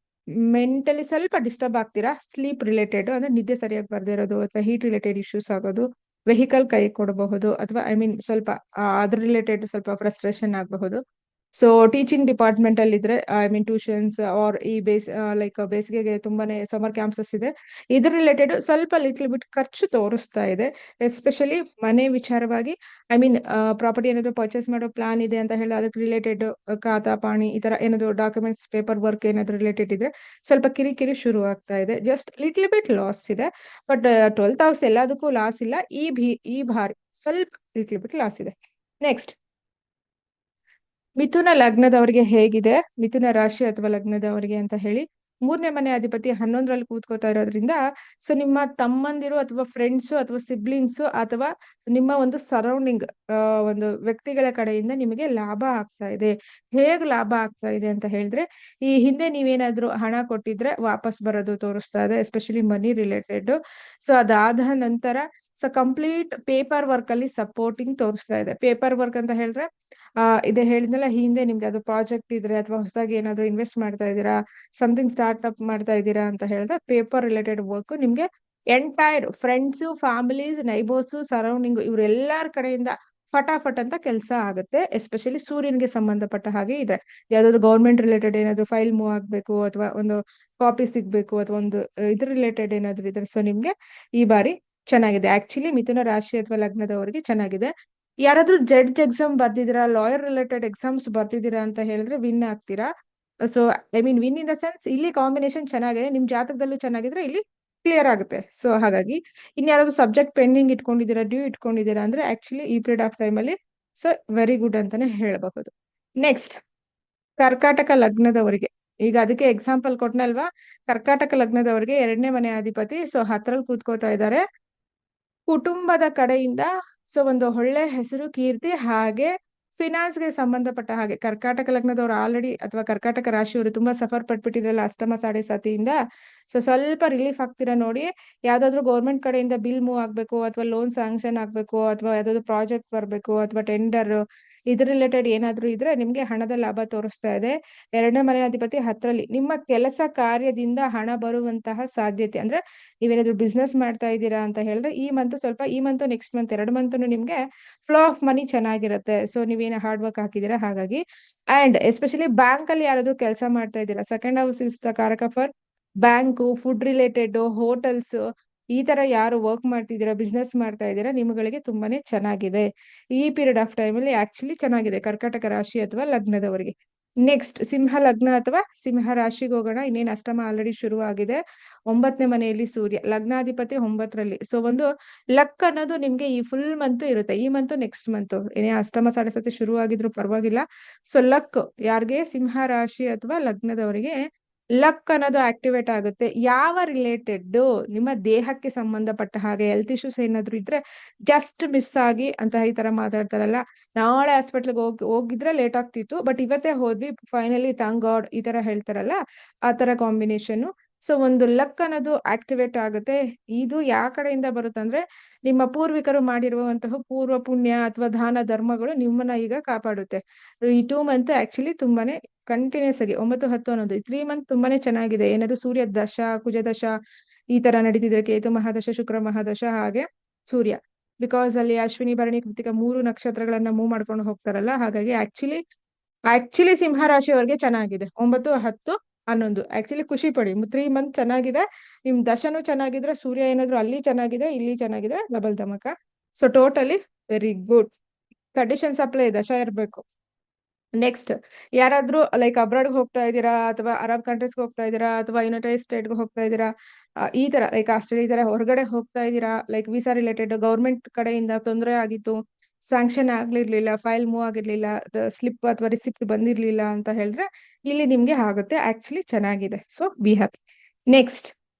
ಮೆಂಟಲಿ ಸ್ವಲ್ಪ ಡಿಸ್ಟರ್ಬ್ ಆಗ್ತೀರಾ. ಸ್ಲೀಪ್ ರಿಲೇಟೆಡ್, ಅಂದ್ರೆ ನಿದ್ದೆ ಸರಿಯಾಗಿ ಬರ್ದೇ ಇರೋದು, ಅಥವಾ ಹೀಟ್ ರಿಲೇಟೆಡ್ ಇಶ್ಯೂಸ್ ಆಗೋದು, ವೆಹಿಕಲ್ ಕೈ ಕೊಡಬಹುದು, ಅಥವಾ ಐ ಮೀನ್ ಸ್ವಲ್ಪ ಅದ್ರ ರಿಲೇಟೆಡ್ ಸ್ವಲ್ಪ ಫ್ರಸ್ಟ್ರೇಷನ್ ಆಗಬಹುದು. ಸೊ ಟೀಚಿಂಗ್ ಡಿಪಾರ್ಟ್ಮೆಂಟ್ ಅಲ್ಲಿ ಇದ್ರೆ, ಐ ಮೀನ್ ಟ್ಯೂಷನ್ಸ್ ಆರ್ ಈ ಲೈಕ್ ಬೇಸಿಗೆಗೆ ತುಂಬಾನೇ ಸಮ್ಮರ್ ಕ್ಯಾಂಪ್ಸಸ್ ಇದೆ, ಇದ್ರ ರಿಲೇಟೆಡ್ ಸ್ವಲ್ಪ ಲಿಟ್ಲ್ ಬಿಟ್ ಖರ್ಚು ತೋರಿಸ್ತಾ ಇದೆ. ಎಸ್ಪೆಷಲಿ ಮನೆ ವಿಚಾರವಾಗಿ, ಐ ಮೀನ್ ಪ್ರಾಪರ್ಟಿ ಏನಾದ್ರು ಪರ್ಚೇಸ್ ಮಾಡೋ ಪ್ಲಾನ್ ಇದೆ ಅಂತ ಹೇಳಿ ಅದಕ್ಕೆ ರಿಲೇಟೆಡ್ ಖಾತಾ ಪಾಣಿ ಈ ತರ ಏನಾದ್ರು ಡಾಕ್ಯುಮೆಂಟ್ಸ್ ಪೇಪರ್ ವರ್ಕ್ ಏನಾದ್ರು ರಿಲೇಟೆಡ್ ಇದ್ರೆ ಸ್ವಲ್ಪ ಕಿರಿಕಿರಿ ಶುರು ಆಗ್ತಾ ಇದೆ. ಜಸ್ಟ್ ಲಿಟ್ಲ್ ಬಿಟ್ ಲಾಸ್ ಇದೆ, ಬಟ್ 12th ಹೌಸ್ ಎಲ್ಲದಕ್ಕೂ ಲಾಸ್ ಇಲ್ಲ. ಈ ಬಾರಿ ಸ್ವಲ್ಪ ಲಿಟ್ಲ್ ಬಿಟ್ ಲಾಸ್ ಇದೆ. ನೆಕ್ಸ್ಟ್ ಮಿಥುನ ಲಗ್ನದವರಿಗೆ ಹೇಗಿದೆ, ಮಿಥುನ ರಾಶಿ ಅಥವಾ ಲಗ್ನದವರಿಗೆ ಅಂತ ಹೇಳಿ. 3ನೇ ಮನೆ ಅಧಿಪತಿ 11ರಲ್ಲಿ ಕೂತ್ಕೋತಾ ಇರೋದ್ರಿಂದ ಸೊ ನಿಮ್ಮ ತಮ್ಮಂದಿರು ಅಥವಾ ಫ್ರೆಂಡ್ಸು ಅಥವಾ ಸಿಬ್ಲಿಂಗ್ಸು ಅಥವಾ ನಿಮ್ಮ ಒಂದು ಸರೌಂಡಿಂಗ್ ಒಂದು ವ್ಯಕ್ತಿಗಳ ಕಡೆಯಿಂದ ನಿಮಗೆ ಲಾಭ ಆಗ್ತಾ ಇದೆ. ಹೇಗ್ ಲಾಭ ಆಗ್ತಾ ಇದೆ ಅಂತ ಹೇಳಿದ್ರೆ, ಈ ಹಿಂದೆ ನೀವೇನಾದ್ರೂ ಹಣ ಕೊಟ್ಟಿದ್ರೆ ವಾಪಸ್ ಬರೋದು ತೋರಿಸ್ತಾ ಇದೆ, ಎಸ್ಪೆಷಲಿ ಮನಿ ರಿಲೇಟೆಡ್. ಸೊ ಅದಾದ ನಂತರ ಸೊ ಕಂಪ್ಲೀಟ್ ಪೇಪರ್ ವರ್ಕ್ ಅಲ್ಲಿ ಸಪೋರ್ಟಿಂಗ್ ತೋರಿಸ್ತಾ ಇದೆ. ಪೇಪರ್ ವರ್ಕ್ ಅಂತ ಹೇಳಿದ್ರೆ ಇದೆ ಹೇಳಿದ್ನಲ್ಲ, ಹಿಂದೆ ನಿಮ್ಗೆ ಅದು ಪ್ರಾಜೆಕ್ಟ್ ಇದ್ರೆ ಅಥವಾ ಹೊಸದಾಗಿ ಏನಾದ್ರು ಇನ್ವೆಸ್ಟ್ ಮಾಡ್ತಾ ಇದ್ದೀರಾ, ಸಮಥಿಂಗ್ ಸ್ಟಾರ್ಟ್ ಅಪ್ ಮಾಡ್ತಾ ಇದ್ದೀರಾ ಅಂತ ಹೇಳಿದ್ರೆ ಪೇಪರ್ ರಿಲೇಟೆಡ್ ವರ್ಕ್ ನಿಮ್ಗೆ ಎಂಟೈರ್ ಫ್ರೆಂಡ್ಸ್, ಫ್ಯಾಮಿಲೀಸ್, ನೈಬೋರ್ಸ್, ಸರೌಂಡಿಂಗ್ ಇವರೆಲ್ಲರ ಕಡೆಯಿಂದ ಫಟಾಫಟ್ ಅಂತ ಕೆಲಸ ಆಗುತ್ತೆ. ಎಸ್ಪೆಷಲಿ ಸೂರ್ಯನಿಗೆ ಸಂಬಂಧಪಟ್ಟ ಹಾಗೆ ಇದೆ. ಯಾವ್ದಾದ್ರು ಗೌರ್ಮೆಂಟ್ ರಿಲೇಟೆಡ್ ಏನಾದ್ರು ಫೈಲ್ ಮೂವ್ ಆಗ್ಬೇಕು, ಅಥವಾ ಒಂದು ಕಾಪಿ ಸಿಗ್ಬೇಕು, ಅಥವಾ ಒಂದು ಇದ್ರ ರಿಲೇಟೆಡ್ ಏನಾದ್ರು ಇದ್ರೆ ಸೊ ನಿಮ್ಗೆ ಈ ಬಾರಿ ಚೆನ್ನಾಗಿದೆ. ಆಕ್ಚುಲಿ ಮಿಥುನ ರಾಶಿ ಅಥವಾ ಲಗ್ನದವರಿಗೆ ಚೆನ್ನಾಗಿದೆ. ಯಾರಾದ್ರೂ ಜಡ್ಜ್ ಎಕ್ಸಾಮ್ ಬರ್ದಿದ್ದೀರಾ, ಲಾಯರ್ ರಿಲೇಟೆಡ್ ಎಕ್ಸಾಮ್ಸ್ ಬರ್ದಿದ್ದೀರಾ ಅಂತ ಹೇಳಿದ್ರೆ ವಿನ್ ಆಗ್ತೀರಾ. So I mean win in the sense ಇಲ್ಲಿ ಕಾಂಬಿನೇಷನ್ ಚೆನ್ನಾಗಿದೆ, ನಿಮ್ ಜಾತಕದಲ್ಲೂ ಚೆನ್ನಾಗಿದ್ರೆ ಇಲ್ಲಿ ಕ್ಲಿಯರ್ ಆಗುತ್ತೆ. ಸೊ ಹಾಗಾಗಿ ಇನ್ಯಾರಾದ್ರೂ ಸಬ್ಜೆಕ್ಟ್ ಪೆಂಡಿಂಗ್ ಇಟ್ಕೊಂಡಿದ್ದೀರಾ, ಡ್ಯೂ ಇಟ್ಕೊಂಡಿದ್ದೀರಾ ಅಂದ್ರೆ ಆಕ್ಚುಲಿ ಈ ಪೀರಿಯಡ್ ಆಫ್ ಟೈಮ್ ಅಲ್ಲಿ ಸೊ ವೆರಿ ಗುಡ್ ಅಂತಾನೆ ಹೇಳಬಹುದು. ನೆಕ್ಸ್ಟ್, ಕರ್ಕಾಟಕ ಲಗ್ನದವರಿಗೆ, ಈಗ ಅದಕ್ಕೆ ಎಕ್ಸಾಂಪಲ್ ಕೊಟ್ನಲ್ವಾ, ಕರ್ಕಾಟಕ ಲಗ್ನದವರಿಗೆ 2ನೇ ಮನೆ ಅಧಿಪತಿ ಸೊ ಹತ್ತರಲ್ಲಿ ಕೂತ್ಕೋತಾ ಇದ್ದಾರೆ. ಕುಟುಂಬದ ಕಡೆಯಿಂದ ಸೊ ಒಂದು ಒಳ್ಳೆ ಹೆಸರು, ಕೀರ್ತಿ, ಹಾಗೆ ಫಿನಾನ್ಸ್ಗೆ ಸಂಬಂಧಪಟ್ಟ ಹಾಗೆ ಕರ್ಕಾಟಕ ಲಗ್ನದವ್ರು ಆಲ್ರೆಡಿ ಅಥವಾ ಕರ್ಕಾಟಕ ರಾಶಿಯವರು ತುಂಬಾ ಸಫರ್ ಪಟ್ಬಿಟ್ಟಿದ್ರಲ್ಲ ಅಷ್ಟಮ ಸಾಡೆ ಸಾತಿಯಿಂದ, ಸೊ ಸ್ವಲ್ಪ ರಿಲೀಫ್ ಆಗ್ತೀರಾ ನೋಡಿ. ಯಾವ್ದಾದ್ರು ಗೌರ್ಮೆಂಟ್ ಕಡೆಯಿಂದ ಬಿಲ್ ಮೂವ್ ಆಗ್ಬೇಕು ಅಥವಾ ಲೋನ್ ಸ್ಯಾಂಕ್ಷನ್ ಆಗ್ಬೇಕು ಅಥವಾ ಯಾವ್ದಾದ್ರು ಪ್ರಾಜೆಕ್ಟ್ ಬರ್ಬೇಕು ಅಥವಾ ಟೆಂಡರ್ ಇದ್ರ ರಿಲೇಟೆಡ್ ಏನಾದ್ರು ಇದ್ರೆ ನಿಮ್ಗೆ ಹಣದ ಲಾಭ ತೋರಿಸ್ತಾ ಇದೆ. 2ನೇ ಮನೆ ಅಧಿಪತಿ ಹತ್ತರಲ್ಲಿ, ನಿಮ್ಮ ಕೆಲಸ ಕಾರ್ಯದಿಂದ ಹಣ ಬರುವಂತಹ ಸಾಧ್ಯತೆ, ಅಂದ್ರೆ ನೀವೇನಾದ್ರು ಬಿಸ್ನೆಸ್ ಮಾಡ್ತಾ ಇದ್ದೀರಾ ಅಂತ ಹೇಳಿದ್ರೆ ಈ ಮಂತ್ ಸ್ವಲ್ಪ, ಈ ಮಂತ್ ನೆಕ್ಸ್ಟ್ ಮಂತ್ 2 ಮಂತ್ ನಿಮ್ಗೆ ಫ್ಲೋ ಆಫ್ ಮನಿ ಚೆನ್ನಾಗಿರುತ್ತೆ. ಸೊ ನೀವೇನು ಹಾರ್ಡ್ ವರ್ಕ್ ಹಾಕಿದ್ದೀರಾ ಹಾಗಾಗಿ. ಅಂಡ್ ಎಸ್ಪೆಷಲಿ ಬ್ಯಾಂಕ್ ಅಲ್ಲಿ ಯಾರಾದ್ರೂ ಕೆಲಸ ಮಾಡ್ತಾ ಇದ್ದೀರಾ, ಸೆಕೆಂಡ್ ಹೌಸ್ ಇಸ್ ದ ಕಾರಕ for bank, food related, hotels, ಈ ತರ ಯಾರು ವರ್ಕ್ ಮಾಡ್ತಿದ್ದೀರಾ, ಬಿಸ್ನೆಸ್ ಮಾಡ್ತಾ ಇದ್ದೀರಾ, ನಿಮ್ಗಳಿಗೆ ತುಂಬಾನೇ ಚೆನ್ನಾಗಿದೆ ಈ ಪೀರಿಯಡ್ ಆಫ್ ಟೈಮ್ ಅಲ್ಲಿ. ಆಕ್ಚುಲಿ ಚೆನ್ನಾಗಿದೆ ಕರ್ಕಾಟಕ ರಾಶಿ ಅಥವಾ ಲಗ್ನದವರಿಗೆ. ನೆಕ್ಸ್ಟ್, ಸಿಂಹ ಲಗ್ನ ಅಥವಾ ಸಿಂಹ ರಾಶಿಗೆ ಹೋಗೋಣ. ಇನ್ನೇನು ಅಷ್ಟಮ ಆಲ್ರೆಡಿ ಶುರು ಆಗಿದೆ. 9ನೇ ಮನೆಯಲ್ಲಿ ಸೂರ್ಯ, ಲಗ್ನಾಧಿಪತಿ 9ರಲ್ಲಿ. ಸೊ ಒಂದು ಲಕ್ ಅನ್ನೋದು ನಿಮ್ಗೆ ಈ ಫುಲ್ ಮಂತ್ ಇರುತ್ತೆ, ಈ ಮಂತ್ ನೆಕ್ಸ್ಟ್ ಮಂತ್ ಏನೇ ಅಷ್ಟಮ ಸಾಡೆ ಸತಿ ಶುರು ಆಗಿದ್ರು ಪರವಾಗಿಲ್ಲ. ಸೊ ಲಕ್ ಯಾರಿಗೆ, ಸಿಂಹ ರಾಶಿ ಅಥವಾ ಲಗ್ನದವರಿಗೆ ಲಕ್ ಅನ್ನೋದು ಆಕ್ಟಿವೇಟ್ ಆಗುತ್ತೆ. ಯಾವ ರಿಲೇಟೆಡ್, ನಿಮ್ಮ ದೇಹಕ್ಕೆ ಸಂಬಂಧಪಟ್ಟ ಹಾಗೆ ಹೆಲ್ತ್ ಇಶ್ಯೂಸ್ ಏನಾದ್ರು ಇದ್ರೆ ಜಸ್ಟ್ ಮಿಸ್ ಆಗಿ ಅಂತ ಈ ತರ ಮಾತಾಡ್ತಾರಲ್ಲ, ನಾಳೆ ಹಾಸ್ಪಿಟ್ಲ್ಗೆ ಹೋಗಿದ್ರೆ ಲೇಟ್ ಆಗ್ತಿತ್ತು ಬಟ್ ಇವತ್ತೇ ಹೋದ್ವಿ ಫೈನಲಿ ಥ್ಯಾಂಕ್ ಗಾಡ್, ಈ ತರ ಹೇಳ್ತಾರಲ್ಲ ಆ ತರ ಕಾಂಬಿನೇಷನ್. ಸೊ ಒಂದು ಲಕ್ ಅನ್ನೋದು ಆಕ್ಟಿವೇಟ್ ಆಗುತ್ತೆ. ಇದು ಯಾವ ಕಡೆಯಿಂದ ಬರುತ್ತಂದ್ರೆ ನಿಮ್ಮ ಪೂರ್ವಿಕರು ಮಾಡಿರುವಂತಹ ಪೂರ್ವ ಪುಣ್ಯ ಅಥವಾ ದಾನ ಧರ್ಮಗಳು ನಿಮ್ಮನ್ನ ಈಗ ಕಾಪಾಡುತ್ತೆ. ಈ 2 ಮಂತ್ ಆಕ್ಚುಲಿ ತುಂಬಾನೇ ಕಂಟಿನ್ಯೂಸ್ ಆಗಿ 9, 10 ಅನ್ನೋದು 3 ಮಂತ್ ತುಂಬಾನೇ ಚೆನ್ನಾಗಿದೆ. ಏನಾದ್ರು ಸೂರ್ಯ ದಶ, ಕುಜ ದಶ ಈ ತರ ನಡೀತಿದ್ರೆ, ಕೇತು ಮಹಾದಶ, ಶುಕ್ರ ಮಹಾದಶ, ಹಾಗೆ ಸೂರ್ಯ, ಬಿಕಾಸ್ ಅಲ್ಲಿ ಅಶ್ವಿನಿ ಭರಣಿ ಕೃತಿಕ 3 ನಕ್ಷತ್ರಗಳನ್ನ ಮೂವ್ ಮಾಡ್ಕೊಂಡು ಹೋಗ್ತಾರಲ್ಲ, ಹಾಗಾಗಿ ಆಕ್ಚುಲಿ ಸಿಂಹ ರಾಶಿಯವರಿಗೆ ಚೆನ್ನಾಗಿದೆ 9, 10, 11. ಆಕ್ಚುಲಿ ಖುಷಿ ಪಡಿ, 3 ಮಂತ್ ಚೆನ್ನಾಗಿದೆ. ನಿಮ್ ದಶನು ಚೆನ್ನಾಗಿದ್ರೆ, ಸೂರ್ಯ ಏನಾದ್ರು ಅಲ್ಲಿ ಚೆನ್ನಾಗಿದೆ, ಇಲ್ಲಿ ಚೆನ್ನಾಗಿದ್ರೆ ಡಬಲ್ ಧಮಕ. So totally very good conditions apply, ದಶ ಇರ್ಬೇಕು. ನೆಕ್ಸ್ಟ್, ಯಾರಾದ್ರೂ ಲೈಕ್ ಅಬ್ರಾಡ್ ಹೋಗ್ತಾ ಇದ್ದೀರಾ ಅಥವಾ ಅರಬ್ ಕಂಟ್ರೀಸ್ಗೆ ಹೋಗ್ತಾ ಇದ್ದೀರಾ ಅಥವಾ ಯುನೈಟೆಡ್ ಸ್ಟೇಟ್ಗೆ ಹೋಗ್ತಾ ಇದ್ದೀರಾ, ಈ ತರ ಲೈಕ್ ಆಸ್ಟ್ರೇಲಿಯಾ ಈ ತರ ಹೊರಗಡೆ ಹೋಗ್ತಾ ಇದ್ದೀರಾ, ಲೈಕ್ ವೀಸಾ ರಿಲೇಟೆಡ್ ಗೌರ್ಮೆಂಟ್ ಕಡೆಯಿಂದ ತೊಂದರೆ ಆಗಿತ್ತು, ಸ್ಯಾಂಕ್ಷನ್ ಆಗ್ಲಿರ್ಲಿಲ್ಲ, ಫೈಲ್ ಮೂವ್ ಆಗಿರ್ಲಿಲ್ಲ, ಸ್ಲಿಪ್ ಅಥವಾ ರಿಸಿಪ್ಟ್ ಬಂದಿರ್ಲಿಲ್ಲ ಅಂತ ಹೇಳಿದ್ರೆ ಇಲ್ಲಿ ನಿಮ್ಗೆ ಆಗುತ್ತೆ. ಆಕ್ಚುಲಿ ಚೆನ್ನಾಗಿದೆ, ಸೊ ಬಿ ಹ್ಯಾಪಿ. ನೆಕ್ಸ್ಟ್,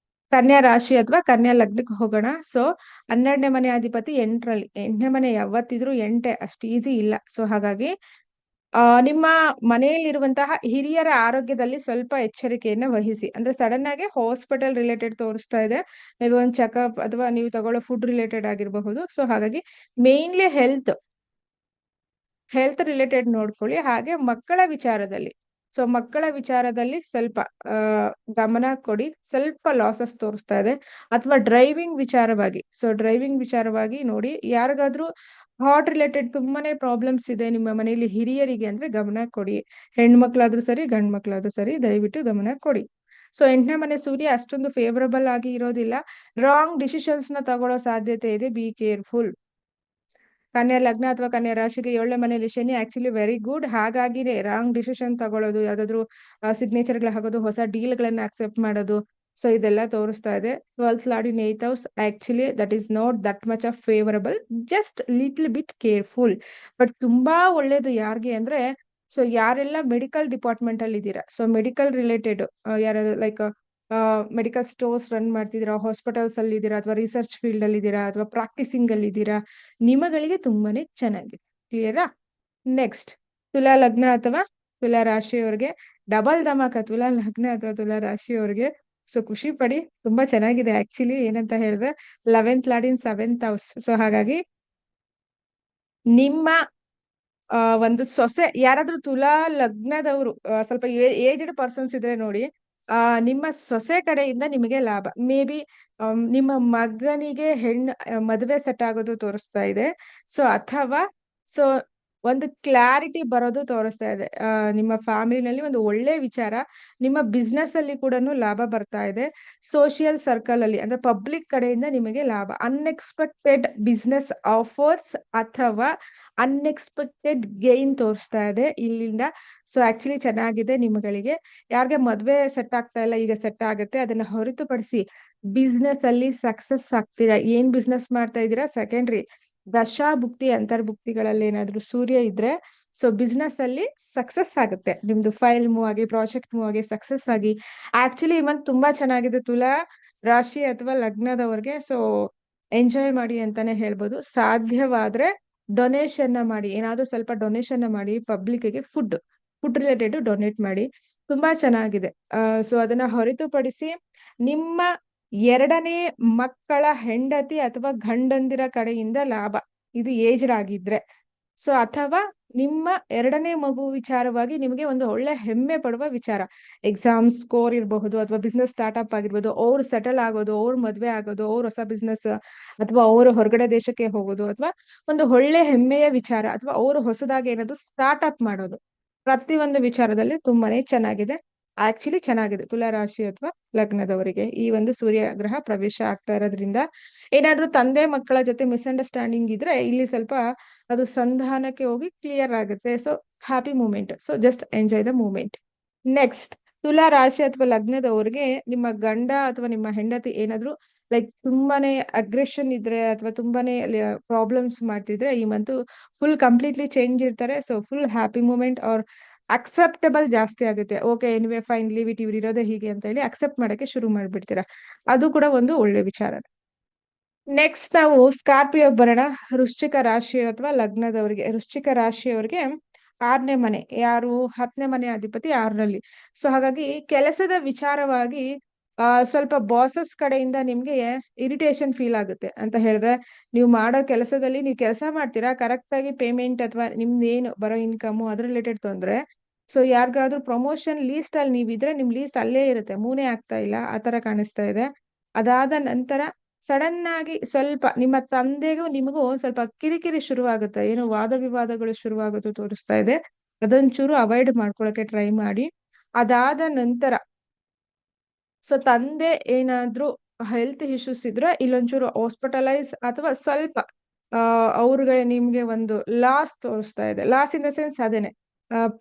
ಕನ್ಯಾ ರಾಶಿ ಅಥವಾ ಕನ್ಯಾ ಲಗ್ನಕ್ಕೆ ಹೋಗೋಣ. ಸೊ 12ನೇ ಮನೆ ಅಧಿಪತಿ 8ರಲ್ಲಿ, 8ನೇ ಮನೆ ಯಾವತ್ತಿದ್ರು 8 ಅಷ್ಟು ಈಸಿ ಇಲ್ಲ. ಸೊ ಹಾಗಾಗಿ ನಿಮ್ಮ ಮನೆಯಲ್ಲಿರುವಂತಹ ಹಿರಿಯರ ಆರೋಗ್ಯದಲ್ಲಿ ಸ್ವಲ್ಪ ಎಚ್ಚರಿಕೆಯನ್ನ ವಹಿಸಿ. ಅಂದ್ರೆ ಸಡನ್ ಆಗಿ ಹಾಸ್ಪಿಟಲ್ ರಿಲೇಟೆಡ್ ತೋರಿಸ್ತಾ ಇದೆ, ಮೇ ಬಿ ಒಂದು ಚೆಕಪ್ ಅಥವಾ ನೀವು ತಗೊಳ್ಳೋ ಫುಡ್ ರಿಲೇಟೆಡ್ ಆಗಿರಬಹುದು. ಸೊ ಹಾಗಾಗಿ ಮೇನ್ಲಿ ಹೆಲ್ತ್ ರಿಲೇಟೆಡ್ ನೋಡ್ಕೊಳ್ಳಿ. ಹಾಗೆ ಮಕ್ಕಳ ವಿಚಾರದಲ್ಲಿ, ಸೊ ಮಕ್ಕಳ ವಿಚಾರದಲ್ಲಿ ಸ್ವಲ್ಪ ಗಮನ ಕೊಡಿ. ಸ್ವಲ್ಪ ಲಾಸಸ್ ತೋರಿಸ್ತಾ ಇದೆ. ಅಥವಾ ಡ್ರೈವಿಂಗ್ ವಿಚಾರವಾಗಿ, ಸೊ ಡ್ರೈವಿಂಗ್ ವಿಚಾರವಾಗಿ ನೋಡಿ. ಯಾರಿಗಾದ್ರೂ ಹಾರ್ಟ್ ರಿಲೇಟೆಡ್ ತುಂಬಾನೇ ಪ್ರಾಬ್ಲಮ್ಸ್ ಇದೆ ನಿಮ್ಮ ಮನೆಯಲ್ಲಿ ಹಿರಿಯರಿಗೆ ಅಂದ್ರೆ ಗಮನ ಕೊಡಿ. ಹೆಣ್ಮಕ್ಳಾದ್ರೂ ಸರಿ, ಗಂಡ್ ಮಕ್ಳಾದ್ರೂ ಸರಿ, ದಯವಿಟ್ಟು ಗಮನ ಕೊಡಿ. ಸೊ 8ನೇ ಮನೆ ಸೂರ್ಯ ಅಷ್ಟೊಂದು ಫೇವರಬಲ್ ಆಗಿ ಇರೋದಿಲ್ಲ. ರಾಂಗ್ ಡಿಸಿಷನ್ಸ್ ನ ತಗೊಳ್ಳೋ ಸಾಧ್ಯತೆ ಇದೆ, ಬಿ ಕೇರ್ಫುಲ್. ಕನ್ಯಾ ಲಗ್ನ ಅಥವಾ ಕನ್ಯಾ ರಾಶಿಗೆ 7ನೇ ಮನೆಯಲ್ಲಿ ಶನಿ ಆಕ್ಚುಲಿ ವೆರಿ ಗುಡ್. ಹಾಗಾಗಿನೇ ರಾಂಗ್ ಡಿಸಿಷನ್ ತಗೊಳ್ಳೋದು, ಯಾವ್ದಾದ್ರು ಸಿಗ್ನೇಚರ್ಗಳು ಹಾಕೋದು, ಹೊಸ ಡೀಲ್ ಗಳನ್ನ ಅಕ್ಸೆಪ್ಟ್ ಮಾಡೋದು, ಸೊ ಇದೆಲ್ಲ ತೋರಿಸ್ತಾ ಇದೆ. 12th lord in 8th house, actually that is not that much of favourable, just little bit careful. But ತುಂಬಾ ಒಳ್ಳೇದು ಯಾರಿಗೆ ಅಂದ್ರೆ, ಸೊ ಯಾರೆಲ್ಲ ಮೆಡಿಕಲ್ ಡಿಪಾರ್ಟ್ಮೆಂಟ್ ಅಲ್ಲಿ ಇದ್ದೀರಾ, ಸೊ ಮೆಡಿಕಲ್ ರಿಲೇಟೆಡ್ ಯಾರಾದ್ರು ಲೈಕ್ ಮೆಡಿಕಲ್ ಸ್ಟೋರ್ಸ್ ರನ್ ಮಾಡ್ತಿದ್ದೀರಾ, ಹಾಸ್ಪಿಟಲ್ಸ್ ಅಲ್ಲಿ ಇದ್ದೀರಾ ಅಥವಾ ರಿಸರ್ಚ್ ಫೀಲ್ಡ್ ಅಲ್ಲಿ ಇದ್ದೀರಾ ಅಥವಾ ಪ್ರಾಕ್ಟೀಸಿಂಗ್ ಅಲ್ಲಿ ಇದ್ದೀರಾ, ನಿಮಗಳಿಗೆ ತುಂಬಾನೇ ಚೆನ್ನಾಗಿದೆ. ಕ್ಲಿಯರಾ? ನೆಕ್ಸ್ಟ್, ತುಲಾ ಲಗ್ನ ಅಥವಾ ತುಲಾ ರಾಶಿಯವರಿಗೆ ಡಬಲ್ ಧಮಾಕ, ತುಲಾ ಲಗ್ನ ಅಥವಾ ತುಲಾ ರಾಶಿಯವರಿಗೆ. ಸೊ ಖುಷಿ ಪಡಿ, ತುಂಬಾ ಚೆನ್ನಾಗಿದೆ. ಆಕ್ಚುಲಿ ಏನಂತ ಹೇಳಿದ್ರೆ 11th ಲಾರ್ಡ್ ಇನ್ 7th ಹೌಸ್. ಸೊ ಹಾಗಾಗಿ ನಿಮ್ಮ ಒಂದು ಸೊಸೆ ಯಾರಾದ್ರೂ ತುಲಾ ಲಗ್ನದವರು ಸ್ವಲ್ಪ ಏಜ್ಡ್ ಪರ್ಸನ್ಸ್ ಇದ್ರೆ ನೋಡಿ, ನಿಮ್ಮ ಸೊಸೆ ಕಡೆಯಿಂದ ನಿಮಗೆ ಲಾಭ. ಮೇ ಬಿ ನಿಮ್ಮ ಮಗನಿಗೆ ಮದುವೆ ಸೆಟ್ ಆಗೋದು ತೋರಿಸ್ತಾ ಇದೆ. ಸೊ ಅಥವಾ ಸೊ ಒಂದು ಕ್ಲಾರಿಟಿ ಬರೋದು ತೋರಿಸ್ತಾ ಇದೆ. ನಿಮ್ಮ ಫ್ಯಾಮಿಲಿನಲ್ಲಿ ಒಂದು ಒಳ್ಳೆ ವಿಚಾರ, ನಿಮ್ಮ ಬಿಸ್ನೆಸ್ ಅಲ್ಲಿ ಕೂಡ ಲಾಭ ಬರ್ತಾ ಇದೆ. ಸೋಷಿಯಲ್ ಸರ್ಕಲ್ ಅಲ್ಲಿ ಅಂದ್ರೆ ಪಬ್ಲಿಕ್ ಕಡೆಯಿಂದ ನಿಮಗೆ ಲಾಭ, ಅನ್ಎಕ್ಸ್ಪೆಕ್ಟೆಡ್ ಬಿಸ್ನೆಸ್ ಆಫರ್ಸ್ ಅಥವಾ ಅನ್ಎಕ್ಸ್ಪೆಕ್ಟೆಡ್ ಗೇನ್ ತೋರಿಸ್ತಾ ಇದೆ ಇಲ್ಲಿಂದ. ಸೊ ಆಕ್ಚುಲಿ ಚೆನ್ನಾಗಿದೆ ನಿಮ್ಗಳಿಗೆ. ಯಾರಿಗೆ ಮದ್ವೆ ಸೆಟ್ ಆಗ್ತಾ ಇಲ್ಲ, ಈಗ ಸೆಟ್ ಆಗುತ್ತೆ. ಅದನ್ನ ಹೊರತುಪಡಿಸಿ ಬಿಸ್ನೆಸ್ ಅಲ್ಲಿ ಸಕ್ಸಸ್ ಆಗ್ತೀರಾ. ಏನ್ ಬಿಸ್ನೆಸ್ ಮಾಡ್ತಾ ಇದ್ದೀರಾ ಸೆಕೆಂಡ್ರಿ. ಭುಕ್ತಿ ಅಂತರ್ಭುಕ್ತಿಗಳಲ್ಲಿ ಏನಾದ್ರು ಸೂರ್ಯ ಇದ್ರೆ ಸೊ ಬಿಸ್ನೆಸ್ ಅಲ್ಲಿ ಸಕ್ಸಸ್ ಆಗುತ್ತೆ. ನಿಮ್ದು ಫೈಲ್ ಮೂವ್ ಆಗಿ, ಪ್ರಾಜೆಕ್ಟ್ ಮೂವ್ ಆಗಿ, ಸಕ್ಸಸ್ ಆಗಿ. ಆಕ್ಚುಲಿ ಈ ಮಂತ್ ತುಂಬಾ ಚೆನ್ನಾಗಿದೆ ತುಲಾ ರಾಶಿ ಅಥವಾ ಲಗ್ನದವ್ರಿಗೆ. ಸೊ ಎಂಜಾಯ್ ಮಾಡಿ ಅಂತಾನೆ ಹೇಳ್ಬೋದು. ಸಾಧ್ಯವಾದ್ರೆ ಡೊನೇಷನ್ ಮಾಡಿ, ಏನಾದ್ರೂ ಸ್ವಲ್ಪ ಡೊನೇಷನ್ ಮಾಡಿ ಪಬ್ಲಿಕ್ಗೆ. ಫುಡ್ ರಿಲೇಟೆಡ್ ಡೊನೇಟ್ ಮಾಡಿ, ತುಂಬಾ ಚೆನ್ನಾಗಿದೆ. ಸೊ ಅದನ್ನ ಹೊರತುಪಡಿಸಿ ನಿಮ್ಮ ಎರಡನೇ ಮಕ್ಕಳ ಹೆಂಡತಿ ಅಥವಾ ಗಂಡಂದಿರ ಕಡೆಯಿಂದ ಲಾಭ, ಇದು ಏಜ್ಡ್ ಆಗಿದ್ರೆ, ಸೊ ಅಥವಾ ನಿಮ್ಮ ಎರಡನೇ ಮಗು ವಿಚಾರವಾಗಿ ನಿಮಗೆ ಒಂದು ಒಳ್ಳೆ ಹೆಮ್ಮೆ ಪಡುವ ವಿಚಾರ, ಎಕ್ಸಾಮ್ ಸ್ಕೋರ್ ಇರಬಹುದು ಅಥವಾ ಬಿಸ್ನೆಸ್ ಸ್ಟಾರ್ಟ್ಅಪ್ ಆಗಿರ್ಬೋದು, ಅವ್ರು ಸೆಟಲ್ ಆಗೋದು, ಅವ್ರ ಮದ್ವೆ ಆಗೋದು, ಅವ್ರ ಹೊಸ ಬಿಸ್ನೆಸ್ ಅಥವಾ ಅವರು ಹೊರಗಡೆ ದೇಶಕ್ಕೆ ಹೋಗೋದು, ಅಥವಾ ಒಂದು ಒಳ್ಳೆ ಹೆಮ್ಮೆಯ ವಿಚಾರ, ಅಥವಾ ಅವರು ಹೊಸದಾಗಿ ಏನಾದ್ರು ಸ್ಟಾರ್ಟ್ಅಪ್ ಮಾಡೋದು, ಪ್ರತಿಯೊಂದು ವಿಚಾರದಲ್ಲಿ ತುಂಬಾನೇ ಚೆನ್ನಾಗಿದೆ. ಆಕ್ಚುಲಿ ಚೆನ್ನಾಗಿದೆ ತುಲಾ ರಾಶಿ ಅಥವಾ ಲಗ್ನದವರಿಗೆ ಈ ಒಂದು ಸೂರ್ಯ ಗ್ರಹ ಪ್ರವೇಶ ಆಗ್ತಾ ಇರೋದ್ರಿಂದ. ಏನಾದ್ರೂ ತಂದೆ ಮಕ್ಕಳ ಜೊತೆ ಮಿಸ್ಅಂಡರ್ಸ್ಟ್ಯಾಂಡಿಂಗ್ ಇದ್ರೆ ಇಲ್ಲಿ ಸ್ವಲ್ಪ ಅದು ಸಂಧಾನಕ್ಕೆ ಹೋಗಿ ಕ್ಲಿಯರ್ ಆಗುತ್ತೆ. So happy moment. So just enjoy the moment. Next, ತುಲಾ ರಾಶಿ ಅಥವಾ ಲಗ್ನದವ್ರಿಗೆ ನಿಮ್ಮ ಗಂಡ ಅಥವಾ ನಿಮ್ಮ ಹೆಂಡತಿ ಏನಾದ್ರು ಲೈಕ್ ತುಂಬಾನೇ ಅಗ್ರೆಷನ್ ಇದ್ರೆ ಅಥವಾ ತುಂಬಾನೇ ಪ್ರಾಬ್ಲಮ್ಸ್ ಮಾಡ್ತಿದ್ರೆ ಈ ಮಂತು ಫುಲ್ ಕಂಪ್ಲೀಟ್ಲಿ ಚೇಂಜ್ ಇರ್ತಾರೆ. So full happy moment or acceptable ಜಾಸ್ತಿ ಆಗುತ್ತೆ. Okay anyway fine, leave it, ಇವ್ರು ಇರೋದೇ ಹೀಗೆ ಅಂತ ಹೇಳಿ ಅಕ್ಸೆಪ್ಟ್ ಮಾಡಕ್ಕೆ ಶುರು ಮಾಡ್ಬಿಡ್ತೀರಾ. ಅದು ಕೂಡ ಒಂದು ಒಳ್ಳೆ ವಿಚಾರ. ನೆಕ್ಸ್ಟ್ ನಾವು ಸ್ಕಾರ್ಪಿಯೋಗ್ ಬರೋಣ. ವೃಶ್ಚಿಕ ರಾಶಿ ಅಥವಾ ಲಗ್ನದವರಿಗೆ. ವೃಶ್ಚಿಕ ರಾಶಿಯವರಿಗೆ 6ನೇ ಮನೆ, ಯಾರು 10ನೇ ಮನೆ ಅಧಿಪತಿ 6ರಲ್ಲಿ. ಸೊ ಹಾಗಾಗಿ ಕೆಲಸದ ವಿಚಾರವಾಗಿ ಸ್ವಲ್ಪ ಬಾಸಸ್ ಕಡೆಯಿಂದ ನಿಮ್ಗೆ ಇರಿಟೇಷನ್ ಫೀಲ್ ಆಗುತ್ತೆ. ಅಂತ ಹೇಳಿದ್ರೆ ನೀವು ಮಾಡೋ ಕೆಲಸದಲ್ಲಿ ನೀವು ಕೆಲಸ ಮಾಡ್ತೀರಾ, ಕರೆಕ್ಟ್ ಆಗಿ ಪೇಮೆಂಟ್ ಅಥವಾ ನಿಮ್ದು ಏನು ಬರೋ ಇನ್ಕಮ್ ಅದ್ರ ರಿಲೇಟೆಡ್ ತೊಂದ್ರೆ. ಸೊ ಯಾರಿಗಾದ್ರೂ ಪ್ರಮೋಷನ್ ಲೀಸ್ಟ್ ಅಲ್ಲಿ ನೀವಿದ್ರೆ ನಿಮ್ ಲೀಸ್ಟ್ ಅಲ್ಲೇ ಇರುತ್ತೆ, ಮೂನೇ ಆಗ್ತಾ ಇಲ್ಲ, ಆ ತರ ಕಾಣಿಸ್ತಾ ಇದೆ. ಅದಾದ ನಂತರ ಸಡನ್ ಆಗಿ ಸ್ವಲ್ಪ ನಿಮ್ಮ ತಂದೆಗೂ ನಿಮಗೂ ಸ್ವಲ್ಪ ಕಿರಿಕಿರಿ ಶುರುವಾಗುತ್ತೆ, ಏನು ವಾದ ವಿವಾದಗಳು ಶುರುವಾಗುತ್ತೆ ತೋರಿಸ್ತಾ ಇದೆ. ಅದೊಂಚೂರು ಅವಾಯ್ಡ್ ಮಾಡ್ಕೊಳಕ್ಕೆ ಟ್ರೈ ಮಾಡಿ. ಅದಾದ ನಂತರ ಸೊ ತಂದೆ ಏನಾದ್ರೂ ಹೆಲ್ತ್ ಇಶ್ಯೂಸ್ ಇದ್ರೆ ಇಲ್ಲೊಂಚೂರು ಹಾಸ್ಪಿಟಲೈಸ್ ಅಥವಾ ಸ್ವಲ್ಪ ಅವ್ರಿಗೆ ನಿಮ್ಗೆ ಒಂದು ಲಾಸ್ ತೋರಿಸ್ತಾ ಇದೆ. ಲಾಸ್ ಇನ್ ದ ಸೆನ್ಸ್ ಅದೇನೆ,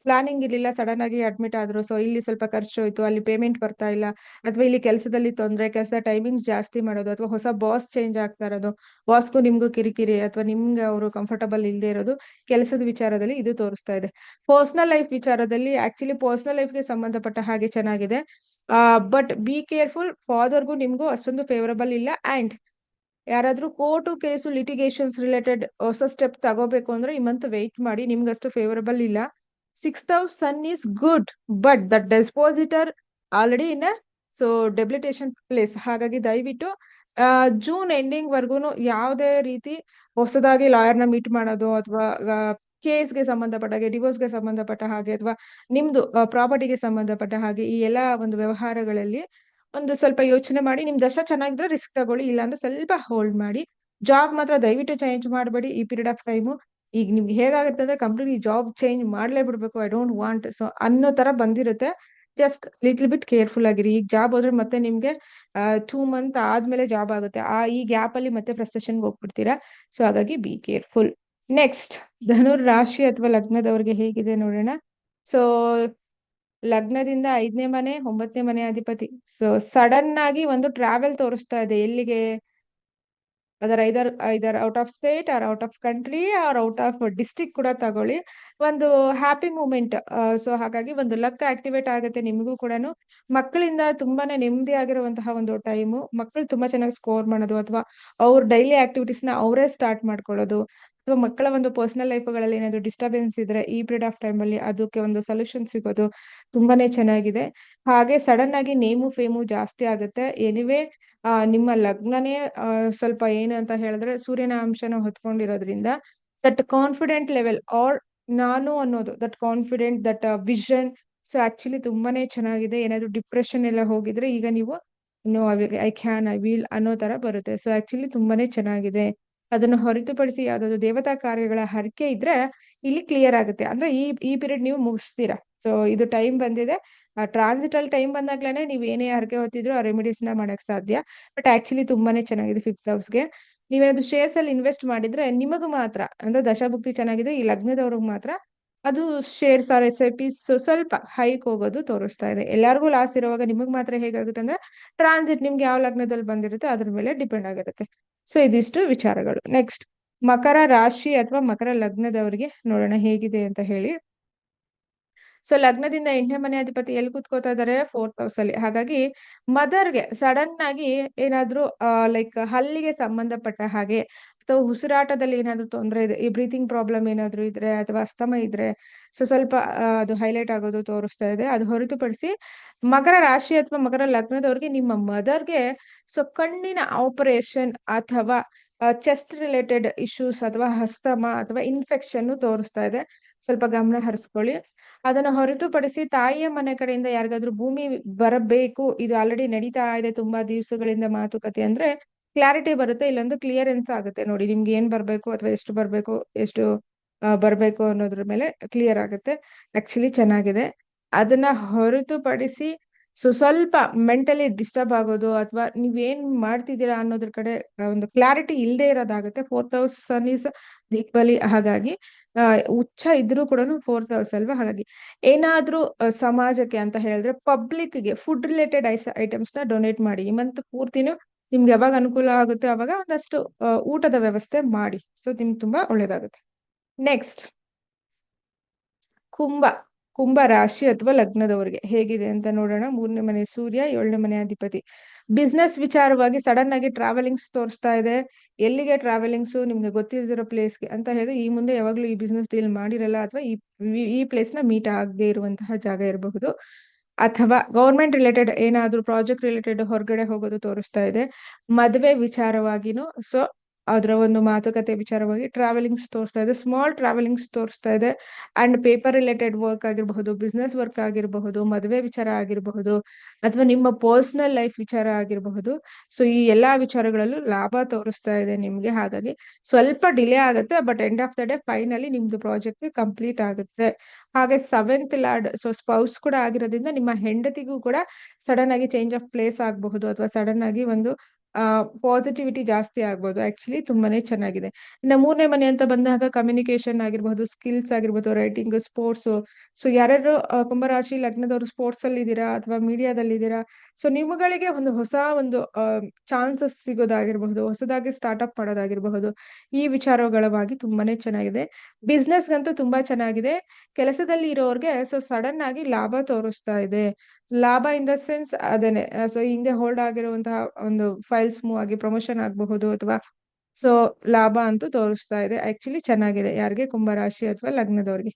ಪ್ಲಾನಿಂಗ್ ಇರ್ಲಿಲ್ಲ, ಸಡನ್ ಆಗಿ ಅಡ್ಮಿಟ್ ಆದ್ರು, ಸೊ ಇಲ್ಲಿ ಸ್ವಲ್ಪ ಖರ್ಚು ಹೋಯ್ತು, ಅಲ್ಲಿ ಪೇಮೆಂಟ್ ಬರ್ತಾ ಇಲ್ಲ, ಅಥವಾ ಇಲ್ಲಿ ಕೆಲಸದಲ್ಲಿ ತೊಂದರೆ, ಕೆಲಸ ಟೈಮಿಂಗ್ಸ್ ಜಾಸ್ತಿ ಮಾಡೋದು, ಅಥವಾ ಹೊಸ ಬಾಸ್ ಚೇಂಜ್ ಆಗ್ತಾ ಇರೋದು, ಬಾಸ್ಗೂ ನಿಮ್ಗೂ ಕಿರಿಕಿರಿ, ಅಥವಾ ನಿಮ್ಗೆ ಅವರು ಕಂಫರ್ಟಬಲ್ ಇಲ್ಲದೆ ಇರೋದು, ಕೆಲಸದ ವಿಚಾರದಲ್ಲಿ ಇದು ತೋರಿಸ್ತಾ ಇದೆ. ಪರ್ಸನಲ್ ಲೈಫ್ ವಿಚಾರದಲ್ಲಿ ಆಕ್ಚುಲಿ ಪರ್ಸನಲ್ ಲೈಫ್ಗೆ ಸಂಬಂಧಪಟ್ಟ ಹಾಗೆ ಚೆನ್ನಾಗಿದೆ. ಬಟ್ ಬಿ ಕೇರ್ಫುಲ್, ಫಾದರ್ಗೂ ನಿಮ್ಗೂ ಅಷ್ಟೊಂದು ಫೇವರಬಲ್ ಇಲ್ಲ. ಅಂಡ್ ಯಾರಾದ್ರೂ ಕೋರ್ಟು ಕೇಸು ಲಿಟಿಗೇಷನ್ಸ್ ರಿಲೇಟೆಡ್ ಹೊಸ ಸ್ಟೆಪ್ ತಗೋಬೇಕು ಅಂದ್ರೆ ಈ ಮಂತ್ ವೆಯ್ಟ್ ಮಾಡಿ, ನಿಮ್ಗೆ ಅಷ್ಟು ಫೇವರಬಲ್ ಇಲ್ಲ. 6th house sun is good, but the dispositor already in a so debilitation place. ಹಾಗಾಗಿ ದಯವಿಟ್ಟು ಜೂನ್ ಎಂಡಿಂಗ್ ವರ್ಗೂನು ಯಾವುದೇ ರೀತಿ ಹೊಸದಾಗಿ ಲಾಯರ್ನ ಮೀಟ್ ಮಾಡೋದು, ಅಥವಾ ಕೇಸ್ಗೆ ಸಂಬಂಧಪಟ್ಟ ಹಾಗೆ, ಡಿವೋರ್ಸ್ಗೆ ಸಂಬಂಧಪಟ್ಟ ಹಾಗೆ, ಅಥವಾ ನಿಮ್ದು ಪ್ರಾಪರ್ಟಿಗೆ ಸಂಬಂಧಪಟ್ಟ ಹಾಗೆ ಈ ಎಲ್ಲ ಒಂದು ವ್ಯವಹಾರಗಳಲ್ಲಿ ಒಂದು ಸ್ವಲ್ಪ ಯೋಚನೆ ಮಾಡಿ. ನಿಮ್ ದಶ ಚೆನ್ನಾಗಿದ್ರೆ ರಿಸ್ಕ್ ತಗೊಳ್ಳಿ, ಇಲ್ಲ ಅಂದ್ರೆ ಸ್ವಲ್ಪ ಹೋಲ್ಡ್ ಮಾಡಿ. ಜಾಬ್ ಮಾತ್ರ ದಯವಿಟ್ಟು ಚೇಂಜ್ ಮಾಡಬೇಡಿ ಈ ಪೀರಿಯಡ್ ಆಫ್ ಟೈಮು. ಈಗ ನಿಮ್ಗೆ ಹೇಗಾಗುತ್ತೆ ಅಂದ್ರೆ ಕಂಪ್ಲೀಟ್ ಈ ಜಾಬ್ ಚೇಂಜ್ ಮಾಡ್ಲೇ ಬಿಡ್ಬೇಕು, ಐ ಡೋಂಟ್ ವಾಂಟ್ ಸೊ ಅನ್ನೋ ತರ ಬಂದಿರುತ್ತೆ. ಜಸ್ಟ್ ಲಿಟ್ಲ್ ಬಿಟ್ ಕೇರ್ಫುಲ್ ಆಗಿರಿ. ಈಗ ಜಾಬ್ ಹೋದ್ರೆ ಮತ್ತೆ ನಿಮ್ಗೆ 2 ಮಂತ್ ಆದ್ಮೇಲೆ ಜಾಬ್ ಆಗುತ್ತೆ, ಈ ಗ್ಯಾಪ್ ಅಲ್ಲಿ ಮತ್ತೆ ಫ್ರಸ್ಟ್ರೇಷನ್ಗೆ ಹೋಗ್ಬಿಡ್ತೀರಾ. ಸೊ ಹಾಗಾಗಿ ಬಿ ಕೇರ್ಫುಲ್. ನೆಕ್ಸ್ಟ್, ಧನುರ್ ರಾಶಿ ಅಥವಾ ಲಗ್ನದವ್ರಿಗೆ ಹೇಗಿದೆ ನೋಡೋಣ. ಸೊ ಲಗ್ನದಿಂದ 5ನೇ ಮನೆ 9ನೇ ಮನೆ ಅಧಿಪತಿ. ಸೊ ಸಡನ್ ಆಗಿ ಒಂದು ಟ್ರಾವೆಲ್ ತೋರಿಸ್ತಾ ಇದೆ. ಎಲ್ಲಿಗೆ? ಅದರ either out of state or out of country or out of district ಕೂಡ ತಗೊಳ್ಳಿ. ಒಂದು ಹ್ಯಾಪಿ ಮೂಮೆಂಟ್. ಸೊ ಹಾಗಾಗಿ ಒಂದು ಲಕ್ ಆಕ್ಟಿವೇಟ್ ಆಗುತ್ತೆ ನಿಮಗೂ ಕೂಡ. ಮಕ್ಕಳಿಂದ ತುಂಬಾನೇ ನೆಮ್ಮದಿ ಆಗಿರುವಂತಹ ಒಂದು ಟೈಮು. ಮಕ್ಕಳು ತುಂಬಾ ಚೆನ್ನಾಗಿ ಸ್ಕೋರ್ ಮಾಡೋದು, ಅಥವಾ ಅವ್ರ ಡೈಲಿ ಆಕ್ಟಿವಿಟೀಸ್ ನ ಅವರೇ ಸ್ಟಾರ್ಟ್ ಮಾಡ್ಕೊಳ್ಳೋದು, ಅಥವಾ ಮಕ್ಕಳ ಒಂದು ಪರ್ಸನಲ್ ಲೈಫ್ಗಳಲ್ಲಿ ಏನಾದ್ರು ಡಿಸ್ಟರ್ಬೆನ್ಸ್ ಇದ್ರೆ ಈ ಪೀರಿಯಡ್ ಆಫ್ ಟೈಮ್ ಅಲ್ಲಿ ಅದಕ್ಕೆ ಒಂದು ಸೊಲ್ಯೂಷನ್ ಸಿಗೋದು ತುಂಬಾನೇ ಚೆನ್ನಾಗಿದೆ. ಹಾಗೆ ಸಡನ್ ಆಗಿ ನೇಮು ಫೇಮು ಜಾಸ್ತಿ ಆಗುತ್ತೆ. ಎನಿವೆ ನಿಮ್ಮ ಲಗ್ನನೇ ಸ್ವಲ್ಪ ಏನು ಅಂತ ಹೇಳಿದ್ರೆ ಸೂರ್ಯನ ಅಂಶನ ಹೊತ್ಕೊಂಡಿರೋದ್ರಿಂದ ದಟ್ ಕಾನ್ಫಿಡೆಂಟ್ ಲೆವೆಲ್ ಆರ್ ನಾನು ಅನ್ನೋದು, that confident, that vision, so actually ತುಂಬಾನೇ ಚೆನ್ನಾಗಿದೆ. ಏನಾದ್ರು ಡಿಪ್ರೆಷನ್ ಎಲ್ಲ ಹೋಗಿದ್ರೆ ಈಗ ನೀವು no I can, I will ಅನ್ನೋ ತರ ಬರುತ್ತೆ. ಸೊ ಆಕ್ಚುಲಿ ತುಂಬಾನೇ ಚೆನ್ನಾಗಿದೆ. ಅದನ್ನು ಹೊರತುಪಡಿಸಿ ಯಾವ್ದಾದ್ರು ದೇವತಾ ಕಾರ್ಯಗಳ ಹರಕೆ ಇದ್ರೆ ಇಲ್ಲಿ ಕ್ಲಿಯರ್ ಆಗುತ್ತೆ. ಅಂದ್ರೆ ಈ ಪೀರಿಯಡ್ ನೀವು ಮುಗಿಸ್ತೀರಾ. ಸೊ ಇದು ಟೈಮ್ ಬಂದಿದೆ. ಟ್ರಾನ್ಸಿಟಲ್ ಟೈಮ್ ಬಂದಾಗ್ಲೇನೆ ನೀವು ಏನೇ ಹರಕೆ ಹೊತ್ತಿದ್ರು ಆ ರೆಮಿಡೀಸ್ ನ ಮಾಡಕ್ ಸಾಧ್ಯ. ಬಟ್ ಆಕ್ಚುಲಿ ತುಂಬಾನೇ ಚೆನ್ನಾಗಿದೆ 5th ಹೌಸ್ಗೆ. ನೀವೇನಾದ್ರು ಶೇರ್ಸ್ ಅಲ್ಲಿ ಇನ್ವೆಸ್ಟ್ ಮಾಡಿದ್ರೆ ನಿಮಗೂ ಮಾತ್ರ, ಅಂದ್ರೆ ದಶಾಭುಕ್ತಿ ಚೆನ್ನಾಗಿದೆ, ಈ ಲಗ್ನದವ್ರಿಗೆ ಮಾತ್ರ ಅದು shares or S I P ಸ್ವಲ್ಪ ಹೈಕ್ ಹೋಗೋದು ತೋರಿಸ್ತಾ ಇದೆ. ಎಲ್ಲರಿಗೂ ಲಾಸ್ ಇರುವಾಗ ನಿಮಗ್ ಮಾತ್ರ ಹೇಗಾಗುತ್ತೆ ಅಂದ್ರೆ ಟ್ರಾನ್ಸಿಟ್ ನಿಮ್ಗೆ ಯಾವ ಲಗ್ನದಲ್ಲಿ ಬಂದಿರುತ್ತೆ ಅದ್ರ ಮೇಲೆ ಡಿಪೆಂಡ್ ಆಗಿರುತ್ತೆ. ಸೊ ಇದಿಷ್ಟು ವಿಚಾರಗಳು. ನೆಕ್ಸ್ಟ್ ಮಕರ ರಾಶಿ ಅಥವಾ ಮಕರ ಲಗ್ನದವರಿಗೆ ನೋಡೋಣ ಹೇಗಿದೆ ಅಂತ ಹೇಳಿ. ಸೊ ಲಗ್ನದಿಂದ 8ನೇ ಮನೆ ಅಧಿಪತಿ ಎಲ್ಲಿ ಕೂತ್ಕೋತಾ ಇದಾರೆ? 4th ಹೌಸ್ ಅಲ್ಲಿ. ಹಾಗಾಗಿ ಮದರ್‌ಗೆ ಸಡನ್ ಆಗಿ ಏನಾದ್ರೂ ಲೈಕ್ ಹಲ್ಲಿಗೆ ಸಂಬಂಧಪಟ್ಟ ಹಾಗೆ ಅಥವಾ ಉಸಿರಾಟದಲ್ಲಿ ಏನಾದ್ರೂ ತೊಂದರೆ ಇದೆ, ಈ ಬ್ರೀತಿಂಗ್ ಪ್ರಾಬ್ಲಮ್ ಏನಾದ್ರೂ ಇದ್ರೆ ಅಥವಾ ಅಸ್ತಮ ಇದ್ರೆ ಸೊ ಸ್ವಲ್ಪ ಅದು ಹೈಲೈಟ್ ಆಗೋದು ತೋರಿಸ್ತಾ ಇದೆ. ಅದು ಹೊರತುಪಡಿಸಿ ಮಕರ ರಾಶಿ ಅಥವಾ ಮಕರ ಲಗ್ನದವ್ರಿಗೆ ನಿಮ್ಮ ಮದರ್‌ಗೆ ಸೊ ಕಣ್ಣಿನ ಆಪರೇಷನ್ ಅಥವಾ ಚೆಸ್ಟ್ ರಿಲೇಟೆಡ್ ಇಶ್ಯೂಸ್ ಅಥವಾ ಅಸ್ತಮ ಅಥವಾ ಇನ್ಫೆಕ್ಷನ್ ತೋರಿಸ್ತಾ ಇದೆ. ಸ್ವಲ್ಪ ಗಮನ ಹರಿಸ್ಕೊಳ್ಳಿ. ಅದನ್ನ ಹೊರತುಪಡಿಸಿ ತಾಯಿಯ ಮನೆ ಕಡೆಯಿಂದ ಯಾರಿಗಾದ್ರೂ ಭೂಮಿ ಬರಬೇಕು, ಇದು ಆಲ್ರೆಡಿ ನಡೀತಾ ಇದೆ ತುಂಬಾ ದಿವಸಗಳಿಂದ ಮಾತುಕತೆ ಅಂದ್ರೆ ಕ್ಲಾರಿಟಿ ಬರುತ್ತೆ, ಇಲ್ಲೊಂದು ಕ್ಲಿಯರೆನ್ಸ್ ಆಗುತ್ತೆ ನೋಡಿ. ನಿಮ್ಗೆ ಏನ್ ಬರ್ಬೇಕು ಅಥವಾ ಎಷ್ಟು ಬರ್ಬೇಕು, ಎಷ್ಟು ಬರ್ಬೇಕು ಅನ್ನೋದ್ರ ಮೇಲೆ ಕ್ಲಿಯರ್ ಆಗುತ್ತೆ. ಆಕ್ಚುಲಿ ಚೆನ್ನಾಗಿದೆ. ಅದನ್ನ ಹೊರತುಪಡಿಸಿ ಸ್ವಲ್ಪ ಮೆಂಟಲಿ ಡಿಸ್ಟರ್ಬ್ ಆಗೋದು ಅಥವಾ ನೀವೇನ್ ಮಾಡ್ತಿದ್ದೀರಾ ಅನ್ನೋದ್ರ ಕಡೆ ಒಂದು ಕ್ಲಾರಿಟಿ ಇಲ್ಲದೆ ಇರೋದಾಗುತ್ತೆ. 4th house sun is equally. ಹಾಗಾಗಿ ಉಚ್ಚ ಇದ್ರೂ ಕೂಡ 4th ಹೌಸ್ ಅಲ್ವಾ, ಹಾಗಾಗಿ ಏನಾದ್ರೂ ಸಮಾಜಕ್ಕೆ ಅಂತ ಹೇಳಿದ್ರೆ ಪಬ್ಲಿಕ್ಗೆ ಫುಡ್ ರಿಲೇಟೆಡ್ ಐಟಮ್ಸ್ ನ ಡೊನೇಟ್ ಮಾಡಿ. ಈ ಮಂತ್ ಪೂರ್ತಿನೂ ನಿಮ್ಗೆ ಯಾವಾಗ ಅನುಕೂಲ ಆಗುತ್ತೆ ಅವಾಗ ಒಂದಷ್ಟು ಊಟದ ವ್ಯವಸ್ಥೆ ಮಾಡಿ. ಸೊ ನಿಮ್ಗೆ ತುಂಬಾ ಒಳ್ಳೇದಾಗುತ್ತೆ. ನೆಕ್ಸ್ಟ್ ಕುಂಭ. ಕುಂಭ ರಾಶಿ ಅಥವಾ ಲಗ್ನದವರಿಗೆ ಹೇಗಿದೆ ಅಂತ ನೋಡೋಣ. 3ನೇ ಮನೆ ಸೂರ್ಯ, 7ನೇ ಮನೆ ಅಧಿಪತಿ. ಬಿಸ್ನೆಸ್ ವಿಚಾರವಾಗಿ ಸಡನ್ ಆಗಿ ಟ್ರಾವೆಲಿಂಗ್ಸ್ ತೋರಿಸ್ತಾ ಇದೆ. ಎಲ್ಲಿಗೆ ಟ್ರಾವೆಲಿಂಗ್ಸ್? ನಿಮ್ಗೆ ಗೊತ್ತಿರೋ ಪ್ಲೇಸ್ಗೆ ಅಂತ ಹೇಳಿದ್ರೆ ಈ ಮುಂದೆ ಯಾವಾಗ್ಲೂ ಈ ಬಿಸ್ನೆಸ್ ಡೀಲ್ ಮಾಡಿರಲ್ಲ ಅಥವಾ ಈ ಪ್ಲೇಸ್ ನ ಮೀಟ್ ಆಗದೆ ಇರುವಂತಹ ಜಾಗ ಇರಬಹುದು. ಅಥವಾ ಗೌರ್ಮೆಂಟ್ ರಿಲೇಟೆಡ್ ಏನಾದ್ರೂ ಪ್ರಾಜೆಕ್ಟ್ ರಿಲೇಟೆಡ್ ಹೊರಗಡೆ ಹೋಗೋದು ತೋರಿಸ್ತಾ ಇದೆ. ಮದುವೆ ವಿಚಾರವಾಗಿನೂ ಸೊ ಅದರ ಒಂದು ಮಾತುಕತೆ ವಿಚಾರವಾಗಿ ಟ್ರಾವೆಲಿಂಗ್ಸ್ ತೋರಿಸ್ತಾ ಇದೆ. ಸ್ಮಾಲ್ ಟ್ರಾವೆಲಿಂಗ್ಸ್ ತೋರಿಸ್ತಾ ಇದೆ. ಅಂಡ್ ಪೇಪರ್ ರಿಲೇಟೆಡ್ ವರ್ಕ್ ಆಗಿರಬಹುದು, ಬಿಸ್ನೆಸ್ ವರ್ಕ್ ಆಗಿರಬಹುದು, ಮದುವೆ ವಿಚಾರ ಆಗಿರಬಹುದು ಅಥವಾ ನಿಮ್ಮ ಪರ್ಸನಲ್ ಲೈಫ್ ವಿಚಾರ ಆಗಿರಬಹುದು. ಸೊ ಈ ಎಲ್ಲಾ ವಿಚಾರಗಳಲ್ಲೂ ಲಾಭ ತೋರಿಸ್ತಾ ಇದೆ ನಿಮ್ಗೆ. ಹಾಗಾಗಿ ಸ್ವಲ್ಪ ಡಿಲೇ ಆಗುತ್ತೆ, but end of the day finally ನಿಮ್ದು ಪ್ರಾಜೆಕ್ಟ್ ಕಂಪ್ಲೀಟ್ ಆಗುತ್ತೆ. ಹಾಗೆ 7th ಲಾರ್ಡ್ ಸೊ ಸ್ಪೌಸ್ ಕೂಡ ಆಗಿರೋದ್ರಿಂದ ನಿಮ್ಮ ಹೆಂಡತಿಗೂ ಕೂಡ ಸಡನ್ ಆಗಿ ಚೇಂಜ್ ಆಫ್ ಪ್ಲೇಸ್ ಆಗಬಹುದು ಅಥವಾ ಸಡನ್ ಆಗಿ ಒಂದು ಪಾಸಿಟಿವಿಟಿ ಜಾಸ್ತಿ ಆಗ್ಬೋದು. ಆಕ್ಚುಲಿ ತುಂಬಾನೇ ಚೆನ್ನಾಗಿದೆ. ಇನ್ನು 3ನೇ ಮನೆ ಅಂತ ಬಂದಾಗ ಕಮ್ಯುನಿಕೇಶನ್ ಆಗಿರ್ಬಹುದು, ಸ್ಕಿಲ್ಸ್ ಆಗಿರ್ಬೋದು, ರೈಟಿಂಗ್, ಸ್ಪೋರ್ಟ್ಸ್. ಸೊ ಯಾರ್ಯಾರು ಕುಂಭರಾಶಿ ಲಗ್ನದವರು ಸ್ಪೋರ್ಟ್ಸ್ ಅಲ್ಲಿ ಇದ್ದೀರಾ ಅಥವಾ ಮೀಡಿಯಾದಲ್ಲಿ ಇದ್ದೀರಾ, ಸೊ ನಿಮ್ಮಗಳಿಗೆ ಒಂದು ಹೊಸ ಒಂದು ಚಾನ್ಸಸ್ ಸಿಗೋದಾಗಿರಬಹುದು, ಹೊಸದಾಗಿ ಸ್ಟಾರ್ಟ್ಅಪ್ ಮಾಡೋದಾಗಿರಬಹುದು, ಈ ವಿಚಾರಗಳವಾಗಿ ತುಂಬಾನೇ ಚೆನ್ನಾಗಿದೆ. ಬಿಸ್ನೆಸ್ಗಂತೂ ತುಂಬಾ ಚೆನ್ನಾಗಿದೆ. ಕೆಲಸದಲ್ಲಿ ಇರೋರ್ಗೆ ಸೊ ಸಡನ್ ಆಗಿ ಲಾಭ ತೋರಿಸ್ತಾ ಇದೆ. ಲಾಭ ಇನ್ ದ ಸೆನ್ಸ್ ಅದೇನೆ, ಸೊ ಹಿಂದೆ ಹೋಲ್ಡ್ ಆಗಿರುವಂತಹ ಒಂದು ಫೈಲ್ಸ್ ಮೂವ್ ಆಗಿ ಪ್ರಮೋಷನ್ ಆಗಬಹುದು ಅಥವಾ ಸೊ ಲಾಭ ಅಂತೂ ತೋರಿಸ್ತಾ ಇದೆ. ಆಕ್ಚುಲಿ ಚೆನ್ನಾಗಿದೆ ಯಾರಿಗೆ? ಕುಂಭರಾಶಿ ಅಥವಾ ಲಗ್ನದವ್ರಿಗೆ.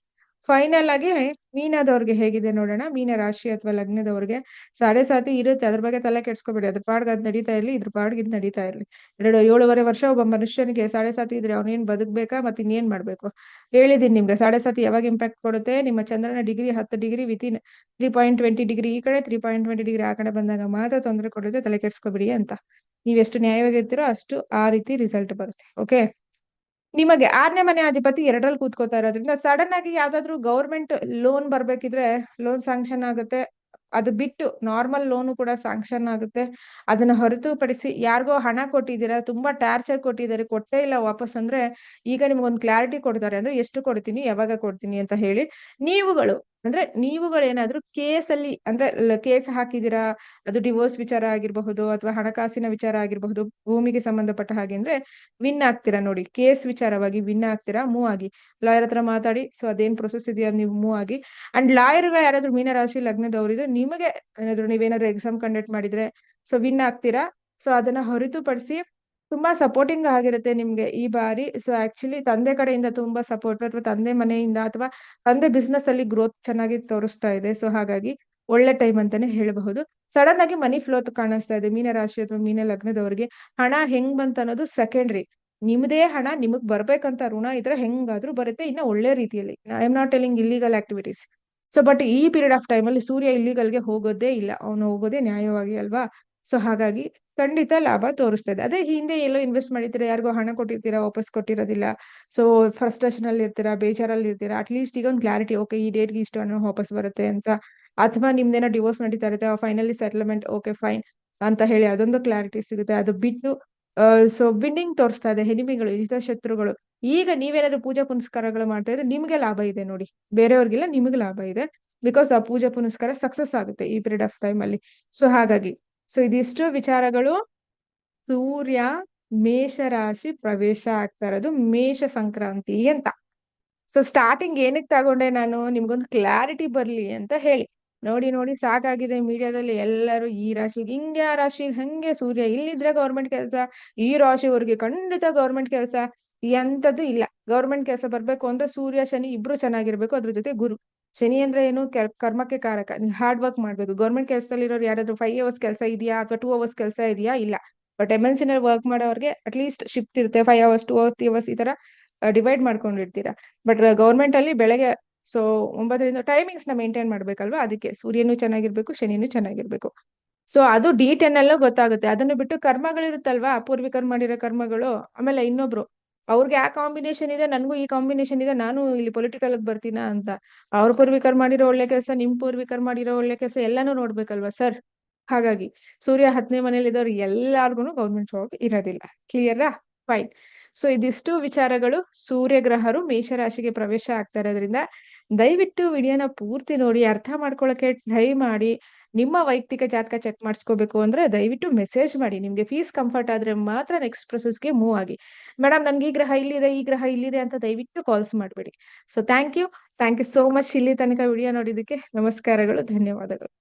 ಫೈನಲ್ ಆಗಿ ಮೀನದವ್ರಿಗೆ ಹೇಗಿದೆ ನೋಡೋಣ. ಮೀನ ರಾಶಿ ಅಥವಾ ಲಗ್ನದವ್ರಿಗೆ ಸಾಡೆ ಸಾತಿ ಇರುತ್ತೆ, ಅದ್ರ ಬಗ್ಗೆ ತಲೆ ಕೆಡ್ಸ್ಕೊಬೇಡಿ. ಅದ್ರ ಪಾಡ್ಗೆ ಅದ್ ನಡೀತಾ ಇರ್ಲಿ, ಇದ್ರ ಪಾಡ್ಗೆ ಇದ್ ನಡೀತಾ ಇರ್ಲಿ. 7.5 ವರ್ಷ ಒಬ್ಬ ಮನುಷ್ಯನಿಗೆ ಸಾಡೆ ಸಾತಿ ಇದ್ರೆ ಅವನೇನ್ ಬದುಕ್ಬೇಕಾ ಮತ್ತೆ ಇನ್ನೇನ್ ಮಾಡ್ಬೇಕು? ಹೇಳಿದೀನಿ ನಿಮ್ಗೆ, ಸಾಡೆ ಸಾತಿ ಯಾವಾಗ ಇಂಪ್ಯಾಕ್ಟ್ ಕೊಡುತ್ತೆ? ನಿಮ್ಮ ಚಂದ್ರನ ಡಿಗ್ರಿ 10 ಡಿಗ್ರಿ ವಿತಿನ್ 3.20 ಡಿಗ್ರಿ ಈ ಕಡೆ, 3.20 ಡಿಗ್ರಿ ಆ ಕಡೆ ಬಂದಾಗ ಮಾತ್ರ ತೊಂದರೆ ಕೊಡುತ್ತೆ. ತಲೆ ಕೆಡ್ಸ್ಕೊಬಿಡಿ ಅಂತ. ನೀವೆಷ್ಟು ನ್ಯಾಯವಾಗಿರ್ತೀರೋ ಅಷ್ಟು ಆ ರೀತಿ ರಿಸಲ್ಟ್ ಬರುತ್ತೆ. ಓಕೆ. ನಿಮಗೆ 6ನೇ ಮನೆ ಅಧಿಪತಿ 2ರಲ್ಲಿ ಕೂತ್ಕೋತಾ ಇರೋದ್ರಿಂದ ಸಡನ್ ಆಗಿ ಯಾವ್ದಾದ್ರು ಗೌರ್ಮೆಂಟ್ ಲೋನ್ ಬರ್ಬೇಕಿದ್ರೆ ಲೋನ್ ಸ್ಯಾಂಕ್ಷನ್ ಆಗುತ್ತೆ. ಅದು ಬಿಟ್ಟು ನಾರ್ಮಲ್ ಲೋನು ಕೂಡ ಸ್ಯಾಂಕ್ಷನ್ ಆಗುತ್ತೆ. ಅದನ್ನ ಹೊರತುಪಡಿಸಿ ಯಾರಿಗೋ ಹಣ ಕೊಟ್ಟಿದ್ದೀರಾ, ತುಂಬಾ ಟಾರ್ಚರ್ ಕೊಟ್ಟಿದ್ದಾರೆ, ಕೊಟ್ಟೇ ಇಲ್ಲ ವಾಪಸ್ ಅಂದ್ರೆ ಈಗ ನಿಮ್ಗೊಂದು ಕ್ಲಾರಿಟಿ ಕೊಡ್ತಾರೆ. ಅಂದ್ರೆ ಎಷ್ಟು ಕೊಡ್ತೀನಿ, ಯಾವಾಗ ಕೊಡ್ತೀನಿ ಅಂತ ಹೇಳಿ ನೀವುಗಳು ಏನಾದ್ರು ಕೇಸಲ್ಲಿ ಅಂದ್ರೆ ಕೇಸ್ ಹಾಕಿದೀರಾ, ಅದು ಡಿವೋರ್ಸ್ ವಿಚಾರ ಆಗಿರಬಹುದು ಅಥವಾ ಹಣಕಾಸಿನ ವಿಚಾರ ಆಗಿರಬಹುದು, ಭೂಮಿಗೆ ಸಂಬಂಧಪಟ್ಟ ಹಾಗೆ ಅಂದ್ರೆ ವಿನ್ ಆಗ್ತೀರಾ ನೋಡಿ. ಕೇಸ್ ವಿಚಾರವಾಗಿ ವಿನ್ ಆಗ್ತೀರಾ. ಮೂವ್ ಆಗಿ ಲಾಯರ್ ಹತ್ರ ಮಾತಾಡಿ. ಸೊ ಅದೇನ್ ಪ್ರೊಸೆಸ್ ಇದೆಯಾ ನೀವು ಮೂವ್ ಆಗಿ. ಅಂಡ್ ಲಾಯರ್ಗಳು ಯಾರಾದ್ರೂ ಮೀನರಾಶಿ ಲಗ್ನದವರಿದ್ರೆ ನಿಮಗೆ ನೀವೇನಾದ್ರೂ ಎಕ್ಸಾಮ್ ಕಂಡಕ್ಟ್ ಮಾಡಿದ್ರೆ ಸೊ ವಿನ್ ಆಗ್ತೀರಾ. ಸೊ ಅದನ್ನ ಹೊರತುಪಡಿಸಿ ತುಂಬಾ ಸಪೋರ್ಟಿಂಗ್ ಆಗಿರುತ್ತೆ ನಿಮ್ಗೆ ಈ ಬಾರಿ. ಸೊ ಆಕ್ಚುಲಿ ತಂದೆ ಕಡೆಯಿಂದ ತುಂಬಾ ಸಪೋರ್ಟ್ ಅಥವಾ ತಂದೆ ಮನೆಯಿಂದ ಅಥವಾ ತಂದೆ ಬಿಸ್ನೆಸ್ ಅಲ್ಲಿ ಗ್ರೋತ್ ಚೆನ್ನಾಗಿ ತೋರಿಸ್ತಾ ಇದೆ. ಸೊ ಹಾಗಾಗಿ ಒಳ್ಳೆ ಟೈಮ್ ಅಂತಾನೆ ಹೇಳಬಹುದು. ಸಡನ್ ಆಗಿ ಮನಿ ಫ್ಲೋ ಕಾಣಿಸ್ತಾ ಇದೆ ಮೀನರಾಶಿ ಅಥವಾ ಮೀನ ಲಗ್ನದವರಿಗೆ. ಹಣ ಹೆಂಗ್ ಬಂತ ಅನ್ನೋದು ಸೆಕೆಂಡ್ರಿ. ನಿಮ್ದೇ ಹಣ ನಿಮಗ್ ಬರ್ಬೇಕಂತ ಋಣ ಇದ್ರೆ ಹೆಂಗಾದ್ರೂ ಬರುತ್ತೆ, ಇನ್ನ ಒಳ್ಳೆ ರೀತಿಯಲ್ಲಿ. I am not telling illegal activities. So but ಈ ಪೀರಿಯಡ್ ಆಫ್ ಟೈಮ್ ಅಲ್ಲಿ ಸೂರ್ಯ ಇಲ್ಲಿಗಲ್ಗೆ ಹೋಗೋದೇ ಇಲ್ಲ, ಅವನು ಹೋಗೋದೇ ನ್ಯಾಯವಾಗಿ ಅಲ್ವಾ. ಸೊ ಹಾಗಾಗಿ ಖಂಡಿತ ಲಾಭ ತೋರಿಸ್ತಾ ಇದೆ. ಅದೇ ಹಿಂದೆ ಎಲ್ಲೋ ಇನ್ವೆಸ್ಟ್ ಮಾಡಿರ್ತೀರಾ, ಯಾರಿಗೋ ಹಣ ಕೊಟ್ಟಿರ್ತೀರಾ, ವಾಪಸ್ ಕೊಟ್ಟಿರೋದಿಲ್ಲ. ಸೊ ಫ್ರಸ್ಟ್ರೇಷನ್ ಅಲ್ಲಿ ಇರ್ತೀರಾ, ಬೇಜಾರಲ್ಲಿ ಇರ್ತೀರಾ. ಅಟ್ಲೀಸ್ಟ್ ಈಗ ಒಂದು ಕ್ಲಾರಿಟಿ, ಓಕೆ ಈ ಡೇಟ್ಗೆ ಇಷ್ಟು ಹಣ ವಾಪಸ್ ಬರುತ್ತೆ ಅಂತ. ಅಥವಾ ನಿಮ್ದೇನೋ ಡಿವೋರ್ಸ್ ನಡೀತಾ ಇರುತ್ತೆ, ಫೈನಲಿ ಸೆಟಲ್ಮೆಂಟ್, ಓಕೆ ಫೈನ್ ಅಂತ ಹೇಳಿ ಅದೊಂದು ಕ್ಲಾರಿಟಿ ಸಿಗುತ್ತೆ. ಅದು ಬಿಟ್ಟು ಸೊ ವಿನ್ನಿಂಗ್ ತೋರಿಸ್ತಾ ಇದೆ, ಎನಿಮಿಗಳು ಶತ್ರುಗಳು. ಈಗ ನೀವೇನಾದ್ರೂ ಪೂಜಾ ಪುನಸ್ಕಾರಗಳು ಮಾಡ್ತಾ ಇದ್ರೆ ನಿಮ್ಗೆ ಲಾಭ ಇದೆ ನೋಡಿ, ಬೇರೆಯವ್ರಿಗೆಲ್ಲ ನಿಮ್ಗೆ ಲಾಭ ಇದೆ. ಬಿಕಾಸ್ ಆ ಪೂಜಾ ಪುನಸ್ಕಾರ ಸಕ್ಸಸ್ ಆಗುತ್ತೆ ಈ ಪೀರಿಯಡ್ ಆಫ್ ಟೈಮ್ ಅಲ್ಲಿ. ಸೊ ಹಾಗಾಗಿ ಸೊ ಇದಿಷ್ಟು ವಿಚಾರಗಳು. ಸೂರ್ಯ ಮೇಷ ರಾಶಿ ಪ್ರವೇಶ ಆಗ್ತಾ ಇರೋದು ಮೇಷ ಸಂಕ್ರಾಂತಿ ಅಂತ. ಸೊ ಸ್ಟಾರ್ಟಿಂಗ್ ಏನಕ್ಕೆ ತಗೊಂಡೆ ನಾನು, ನಿಮ್ಗೊಂದು ಕ್ಲಾರಿಟಿ ಬರ್ಲಿ ಅಂತ ಹೇಳಿ. ನೋಡಿ ನೋಡಿ ಸಾಕಾಗಿದೆ, ಮೀಡಿಯಾದಲ್ಲಿ ಎಲ್ಲರೂ ಈ ರಾಶಿಗೆ ಹಿಂಗೆ, ಆ ರಾಶಿಗೆ ಹಂಗೆ, ಸೂರ್ಯ ಇಲ್ಲಿದ್ರೆ ಗೌರ್ಮೆಂಟ್ ಕೆಲಸ, ಈ ರಾಶಿಯವ್ರಿಗೆ ಖಂಡಿತ ಗೌರ್ಮೆಂಟ್ ಕೆಲಸ. ಎಂತದ್ದು ಇಲ್ಲ. ಗೌರ್ಮೆಂಟ್ ಕೆಲಸ ಬರ್ಬೇಕು ಅಂದ್ರೆ ಸೂರ್ಯ ಶನಿ ಇಬ್ರು ಚೆನ್ನಾಗಿರ್ಬೇಕು, ಅದ್ರ ಜೊತೆ ಗುರು. ಶನಿ ಅಂದ್ರೆ ಏನು, ಕರ್ಮಕ್ಕೆ ಕಾರಕ. ನೀವು ಹಾರ್ಡ್ ವರ್ಕ್ ಮಾಡ್ಬೇಕು. ಗೌರ್ಮೆಂಟ್ ಕೆಲಸದಲ್ಲಿ ಇರೋರು ಯಾರಾದ್ರೂ 5 hours ಕೆಲಸ ಇದೆಯಾ ಅಥವಾ 2 hours ಕೆಲಸ ಇದೆಯಾ, ಇಲ್ಲ. ಬಟ್ MNC ನಲ್ಲಿ ವರ್ಕ್ ಮಾಡೋರಿಗೆ ಅಟ್ಲೀಸ್ಟ್ ಶಿಫ್ಟ್ ಇರುತ್ತೆ, 5 hours 2 hours 3 hours ಈ ತರ ಡಿವೈಡ್ ಮಾಡ್ಕೊಂಡಿರ್ತೀರಾ. ಬಟ್ ಗೌರ್ಮೆಂಟ್ ಅಲ್ಲಿ ಬೆಳಗ್ಗೆ ಸೊ 9ರಿಂದ ಟೈಮಿಂಗ್ಸ್ ನ ಮೇಂಟೈನ್ ಮಾಡ್ಬೇಕಲ್ವಾ, ಅದಕ್ಕೆ ಸೂರ್ಯನು ಚೆನ್ನಾಗಿರ್ಬೇಕು, ಶನಿನೂ ಚೆನ್ನಾಗಿರ್ಬೇಕು. ಸೊ ಅದು D10 ಅಲ್ಲೂ ಗೊತ್ತಾಗುತ್ತೆ. ಅದನ್ನು ಬಿಟ್ಟು ಕರ್ಮಗಳಿರುತ್ತಲ್ವಾ, ಪೂರ್ವಿಕರು ಮಾಡಿರೋ ಕರ್ಮಗಳು. ಆಮೇಲೆ ಇನ್ನೊಬ್ರು, ಅವ್ರಿಗೆ ಆ ಕಾಂಬಿನೇಷನ್ ಇದೆ, ನನ್ಗೂ ಈ ಕಾಂಬಿನೇಷನ್ ಇದೆ, ನಾನು ಇಲ್ಲಿ ಪೊಲಿಟಿಕಲ್ ಬರ್ತೀನಾ ಅಂತ. ಅವ್ರ ಪೂರ್ವಿಕರು ಮಾಡಿರೋ ಒಳ್ಳೆ ಕೆಲಸ, ನಿಮ್ ಪೂರ್ವಿಕರು ಮಾಡಿರೋ ಒಳ್ಳೆ ಕೆಲಸ ಎಲ್ಲಾನು ನೋಡ್ಬೇಕಲ್ವಾ ಸರ್. ಹಾಗಾಗಿ ಸೂರ್ಯ 10ನೇ ಮನೇಲಿ ಇದ್ದವ್ರು ಎಲ್ಲಾರ್ಗು ಗೌರ್ಮೆಂಟ್ ಜಾಬ್ ಇರೋದಿಲ್ಲ. ಕ್ಲಿಯರಾ? ಫೈನ್. ಸೊ ಇದಿಷ್ಟು ವಿಚಾರಗಳು. ಸೂರ್ಯ ಗ್ರಹರು ಮೇಷರಾಶಿಗೆ ಪ್ರವೇಶ ಆಗ್ತಾ ಇರೋದ್ರಿಂದ ದಯವಿಟ್ಟು ವಿಡಿಯೋನ ಪೂರ್ತಿ ನೋಡಿ, ಅರ್ಥ ಮಾಡ್ಕೊಳಕ್ಕೆ ಟ್ರೈ ಮಾಡಿ. ನಿಮ್ಮ ವೈಯಕ್ತಿಕ ಜಾತಕ ಚೆಕ್ ಮಾಡಿಸ್ಕೋಬೇಕು ಅಂದ್ರೆ ದಯವಿಟ್ಟು ಮೆಸೇಜ್ ಮಾಡಿ. ನಿಮ್ಗೆ ಫೀಸ್ ಕಂಫರ್ಟ್ ಆದ್ರೆ ಮಾತ್ರ ನೆಕ್ಸ್ಟ್ ಪ್ರೊಸೆಸ್ಗೆ ಮೂವ್ ಆಗಿ. ಮೇಡಮ್ ನನ್ಗೆ ಈ ಗ್ರಹ ಇಲ್ಲಿದೆ, ಈ ಗ್ರಹ ಇಲ್ಲಿದೆ ಅಂತ ದಯವಿಟ್ಟು ಕಾಲ್ಸ್ ಮಾಡಬೇಡಿ. So thank you so much ಇಲ್ಲಿ ತನಕ ವಿಡಿಯೋ ನೋಡಿದ್ದಕ್ಕೆ. ನಮಸ್ಕಾರಗಳು, ಧನ್ಯವಾದಗಳು.